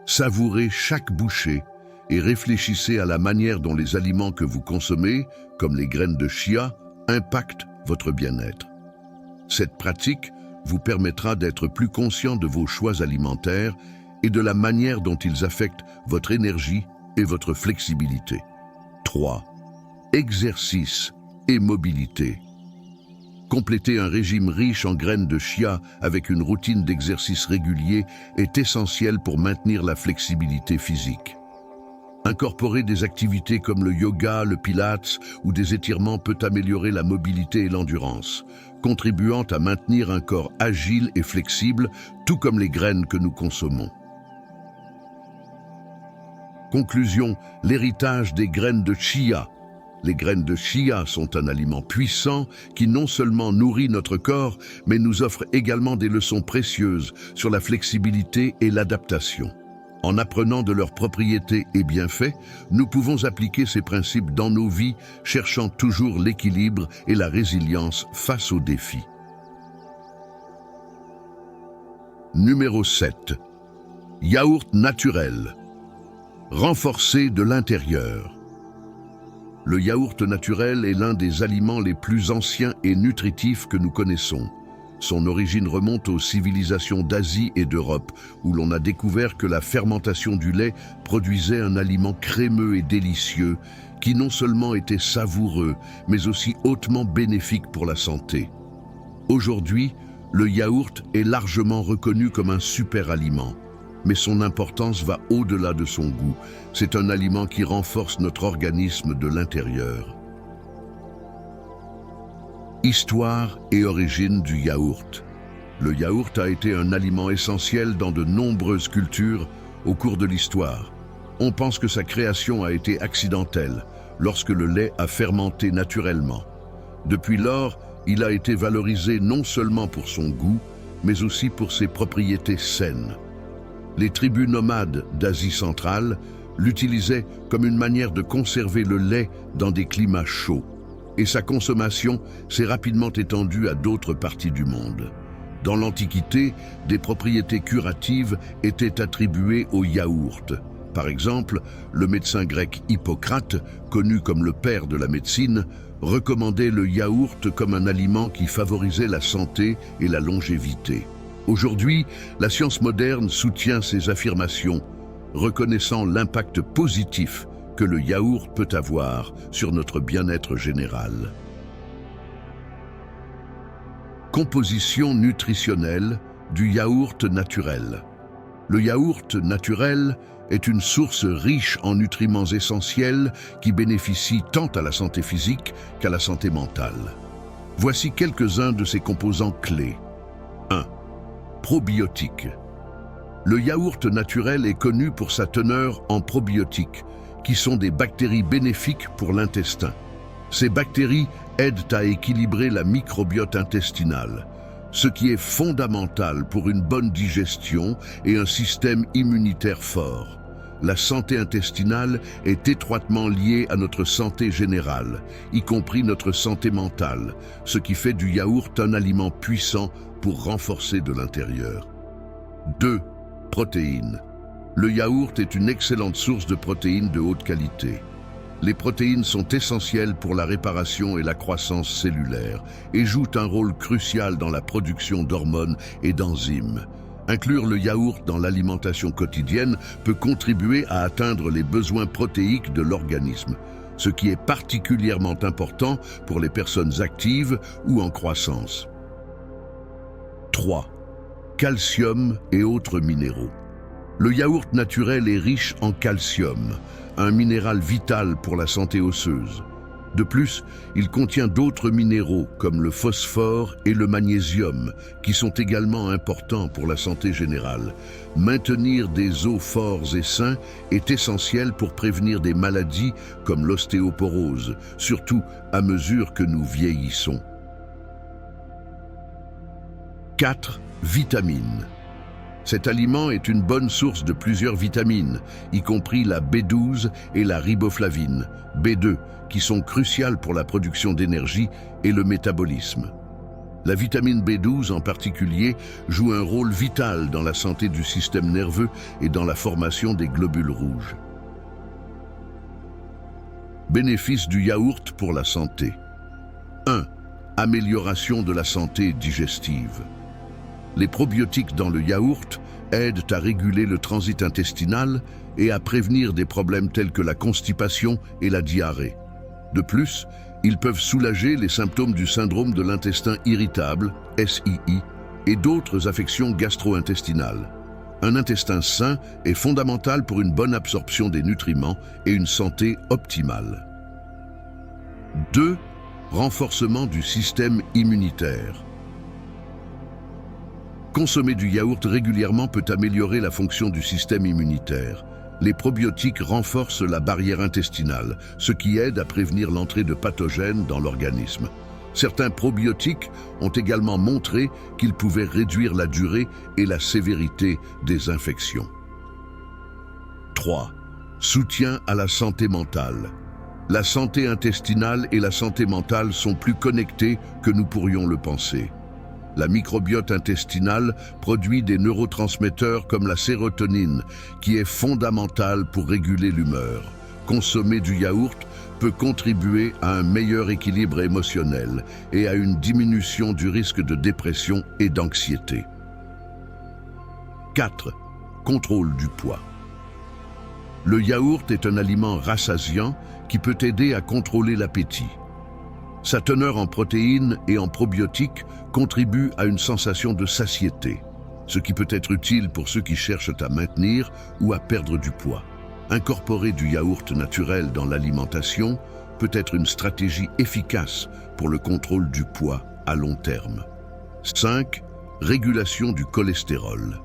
Speaker 1: Savourez chaque bouchée et réfléchissez à la manière dont les aliments que vous consommez, comme les graines de chia, impactent votre bien-être. Cette pratique vous permettra d'être plus conscient de vos choix alimentaires et de la manière dont ils affectent votre énergie et votre flexibilité. 3. Exercice et mobilité. Compléter un régime riche en graines de chia avec une routine d'exercice régulier est essentiel pour maintenir la flexibilité physique. Incorporer des activités comme le yoga, le pilates ou des étirements peut améliorer la mobilité et l'endurance, contribuant à maintenir un corps agile et flexible, tout comme les graines que nous consommons. Conclusion, l'héritage des graines de chia. Les graines de chia sont un aliment puissant qui non seulement nourrit notre corps, mais nous offre également des leçons précieuses sur la flexibilité et l'adaptation. En apprenant de leurs propriétés et bienfaits, nous pouvons appliquer ces principes dans nos vies, cherchant toujours l'équilibre et la résilience face aux défis. Numéro 7. Yaourt naturel. Renforcer de l'intérieur. Le yaourt naturel est l'un des aliments les plus anciens et nutritifs que nous connaissons. Son origine remonte aux civilisations d'Asie et d'Europe, où l'on a découvert que la fermentation du lait produisait un aliment crémeux et délicieux, qui non seulement était savoureux, mais aussi hautement bénéfique pour la santé. Aujourd'hui, le yaourt est largement reconnu comme un super aliment. Mais son importance va au-delà de son goût. C'est un aliment qui renforce notre organisme de l'intérieur. Histoire et origine du yaourt. Le yaourt a été un aliment essentiel dans de nombreuses cultures au cours de l'histoire. On pense que sa création a été accidentelle, lorsque le lait a fermenté naturellement. Depuis lors, il a été valorisé non seulement pour son goût, mais aussi pour ses propriétés saines. Les tribus nomades d'Asie centrale l'utilisaient comme une manière de conserver le lait dans des climats chauds, et sa consommation s'est rapidement étendue à d'autres parties du monde. Dans l'Antiquité, des propriétés curatives étaient attribuées au yaourt. Par exemple, le médecin grec Hippocrate, connu comme le père de la médecine, recommandait le yaourt comme un aliment qui favorisait la santé et la longévité. Aujourd'hui, la science moderne soutient ces affirmations, reconnaissant l'impact positif que le yaourt peut avoir sur notre bien-être général. Composition nutritionnelle du yaourt naturel. Le yaourt naturel est une source riche en nutriments essentiels qui bénéficient tant à la santé physique qu'à la santé mentale. Voici quelques-uns de ses composants clés. 1. Probiotiques. Le yaourt naturel est connu pour sa teneur en probiotiques, qui sont des bactéries bénéfiques pour l'intestin. Ces bactéries aident à équilibrer la microbiote intestinale, ce qui est fondamental pour une bonne digestion et un système immunitaire fort. La santé intestinale est étroitement liée à notre santé générale, y compris notre santé mentale, ce qui fait du yaourt un aliment puissant pour renforcer de l'intérieur. 2. Protéines. Le yaourt est une excellente source de protéines de haute qualité. Les protéines sont essentielles pour la réparation et la croissance cellulaire et jouent un rôle crucial dans la production d'hormones et d'enzymes. Inclure le yaourt dans l'alimentation quotidienne peut contribuer à atteindre les besoins protéiques de l'organisme, ce qui est particulièrement important pour les personnes actives ou en croissance. 3. Calcium et autres minéraux. Le yaourt naturel est riche en calcium, un minéral vital pour la santé osseuse. De plus, il contient d'autres minéraux comme le phosphore et le magnésium, qui sont également importants pour la santé générale. Maintenir des os forts et sains est essentiel pour prévenir des maladies comme l'ostéoporose, surtout à mesure que nous vieillissons. 4. Vitamines. Cet aliment est une bonne source de plusieurs vitamines, y compris la B12 et la riboflavine, B2, qui sont cruciales pour la production d'énergie et le métabolisme. La vitamine B12 en particulier joue un rôle vital dans la santé du système nerveux et dans la formation des globules rouges. Bénéfices du yaourt pour la santé. 1. Amélioration de la santé digestive. Les probiotiques dans le yaourt aident à réguler le transit intestinal et à prévenir des problèmes tels que la constipation et la diarrhée. De plus, ils peuvent soulager les symptômes du syndrome de l'intestin irritable, SII, et d'autres affections gastro-intestinales. Un intestin sain est fondamental pour une bonne absorption des nutriments et une santé optimale. 2. Renforcement du système immunitaire. Consommer du yaourt régulièrement peut améliorer la fonction du système immunitaire. Les probiotiques renforcent la barrière intestinale, ce qui aide à prévenir l'entrée de pathogènes dans l'organisme. Certains probiotiques ont également montré qu'ils pouvaient réduire la durée et la sévérité des infections. 3. Soutien à la santé mentale. La santé intestinale et la santé mentale sont plus connectées que nous pourrions le penser. La microbiote intestinale produit des neurotransmetteurs comme la sérotonine, qui est fondamentale pour réguler l'humeur. Consommer du yaourt peut contribuer à un meilleur équilibre émotionnel et à une diminution du risque de dépression et d'anxiété. 4. Contrôle du poids. Le yaourt est un aliment rassasiant qui peut aider à contrôler l'appétit. Sa teneur en protéines et en probiotiques contribue à une sensation de satiété, ce qui peut être utile pour ceux qui cherchent à maintenir ou à perdre du poids. Incorporer du yaourt naturel dans l'alimentation peut être une stratégie efficace pour le contrôle du poids à long terme. 5. Régulation du cholestérol.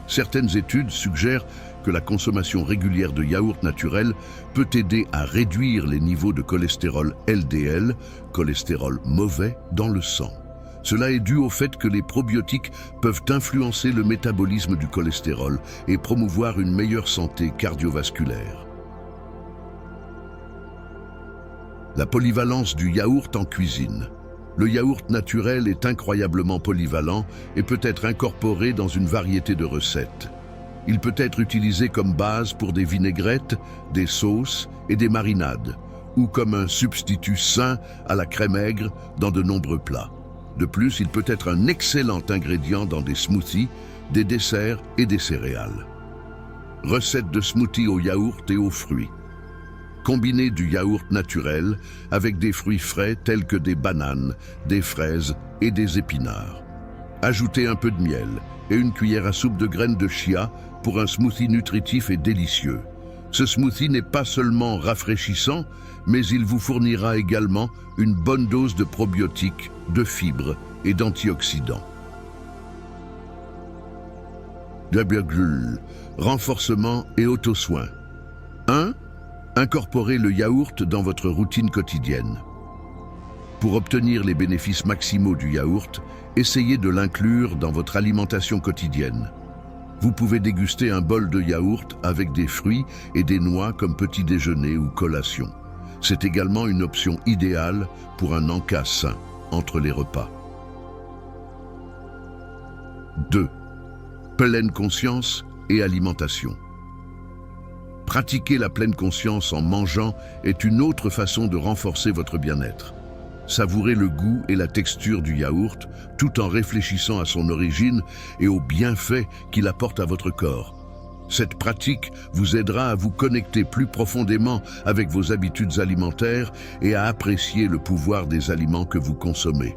Speaker 1: Certaines études suggèrent que la consommation régulière de yaourt naturel peut aider à réduire les niveaux de cholestérol LDL, cholestérol mauvais, dans le sang. Cela est dû au fait que les probiotiques peuvent influencer le métabolisme du cholestérol et promouvoir une meilleure santé cardiovasculaire. La polyvalence du yaourt en cuisine. Le yaourt naturel est incroyablement polyvalent et peut être incorporé dans une variété de recettes. Il peut être utilisé comme base pour des vinaigrettes, des sauces et des marinades, ou comme un substitut sain à la crème aigre dans de nombreux plats. De plus, il peut être un excellent ingrédient dans des smoothies, des desserts et des céréales. Recette de smoothie au yaourt et aux fruits. Combinez du yaourt naturel avec des fruits frais tels que des bananes, des fraises et des épinards. Ajoutez un peu de miel et une cuillère à soupe de graines de chia pour un smoothie nutritif et délicieux. Ce smoothie n'est pas seulement rafraîchissant, mais il vous fournira également une bonne dose de probiotiques, de fibres et d'antioxydants. Renforcement et auto-soin. 1. Incorporez le yaourt dans votre routine quotidienne. Pour obtenir les bénéfices maximaux du yaourt, essayez de l'inclure dans votre alimentation quotidienne. Vous pouvez déguster un bol de yaourt avec des fruits et des noix comme petit déjeuner ou collation. C'est également une option idéale pour un encas sain entre les repas. 2. Pleine conscience et alimentation. Pratiquer la pleine conscience en mangeant est une autre façon de renforcer votre bien-être. Savourez le goût et la texture du yaourt tout en réfléchissant à son origine et aux bienfaits qu'il apporte à votre corps. Cette pratique vous aidera à vous connecter plus profondément avec vos habitudes alimentaires et à apprécier le pouvoir des aliments que vous consommez.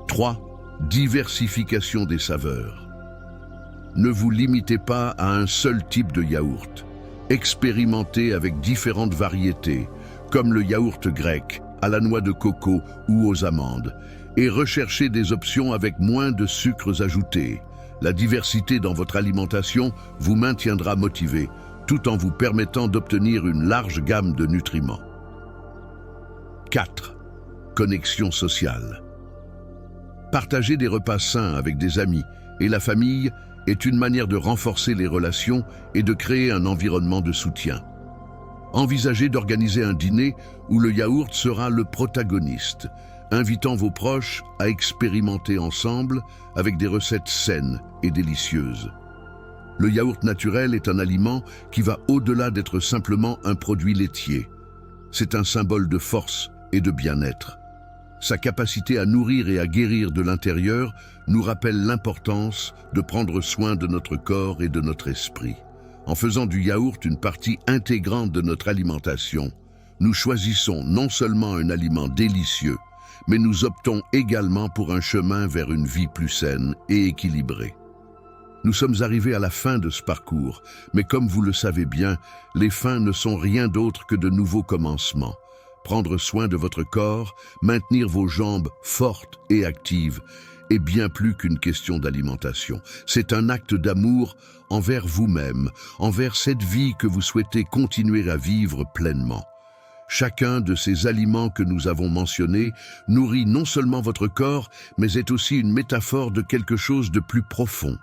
Speaker 1: 3. Diversification des saveurs. Ne vous limitez pas à un seul type de yaourt. Expérimentez avec différentes variétés, comme le yaourt grec, à la noix de coco ou aux amandes, et recherchez des options avec moins de sucres ajoutés. La diversité dans votre alimentation vous maintiendra motivé, tout en vous permettant d'obtenir une large gamme de nutriments. 4. Connexion sociale. Partager des repas sains avec des amis et la famille est une manière de renforcer les relations et de créer un environnement de soutien. Envisagez d'organiser un dîner où le yaourt sera le protagoniste, invitant vos proches à expérimenter ensemble avec des recettes saines et délicieuses. Le yaourt naturel est un aliment qui va au-delà d'être simplement un produit laitier. C'est un symbole de force et de bien-être. Sa capacité à nourrir et à guérir de l'intérieur nous rappelle l'importance de prendre soin de notre corps et de notre esprit. En faisant du yaourt une partie intégrante de notre alimentation, nous choisissons non seulement un aliment délicieux, mais nous optons également pour un chemin vers une vie plus saine et équilibrée. Nous sommes arrivés à la fin de ce parcours, mais comme vous le savez bien, les fins ne sont rien d'autre que de nouveaux commencements. Prendre soin de votre corps, maintenir vos jambes fortes et actives, est bien plus qu'une question d'alimentation. C'est un acte d'amour envers vous-même, envers cette vie que vous souhaitez continuer à vivre pleinement. Chacun de ces aliments que nous avons mentionnés nourrit non seulement votre corps, mais est aussi une métaphore de quelque chose de plus profond.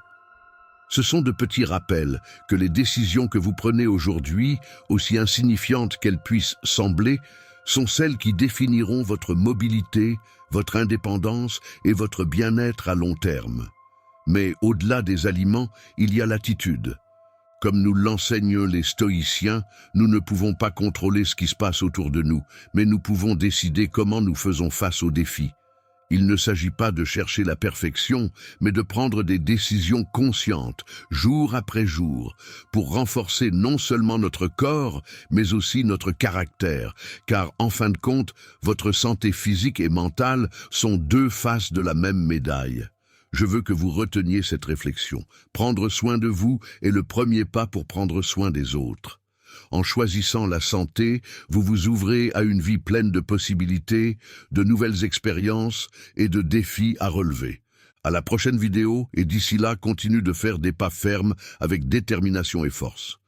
Speaker 1: Ce sont de petits rappels que les décisions que vous prenez aujourd'hui, aussi insignifiantes qu'elles puissent sembler, sont celles qui définiront votre mobilité, votre indépendance et votre bien-être à long terme. Mais au-delà des aliments, il y a l'attitude. Comme nous l'enseignent les stoïciens, nous ne pouvons pas contrôler ce qui se passe autour de nous, mais nous pouvons décider comment nous faisons face aux défis. Il ne s'agit pas de chercher la perfection, mais de prendre des décisions conscientes, jour après jour, pour renforcer non seulement notre corps, mais aussi notre caractère, car en fin de compte, votre santé physique et mentale sont deux faces de la même médaille. Je veux que vous reteniez cette réflexion. Prendre soin de vous est le premier pas pour prendre soin des autres. En choisissant la santé, vous vous ouvrez à une vie pleine de possibilités, de nouvelles expériences et de défis à relever. À la prochaine vidéo, et d'ici là, continue de faire des pas fermes avec détermination et force.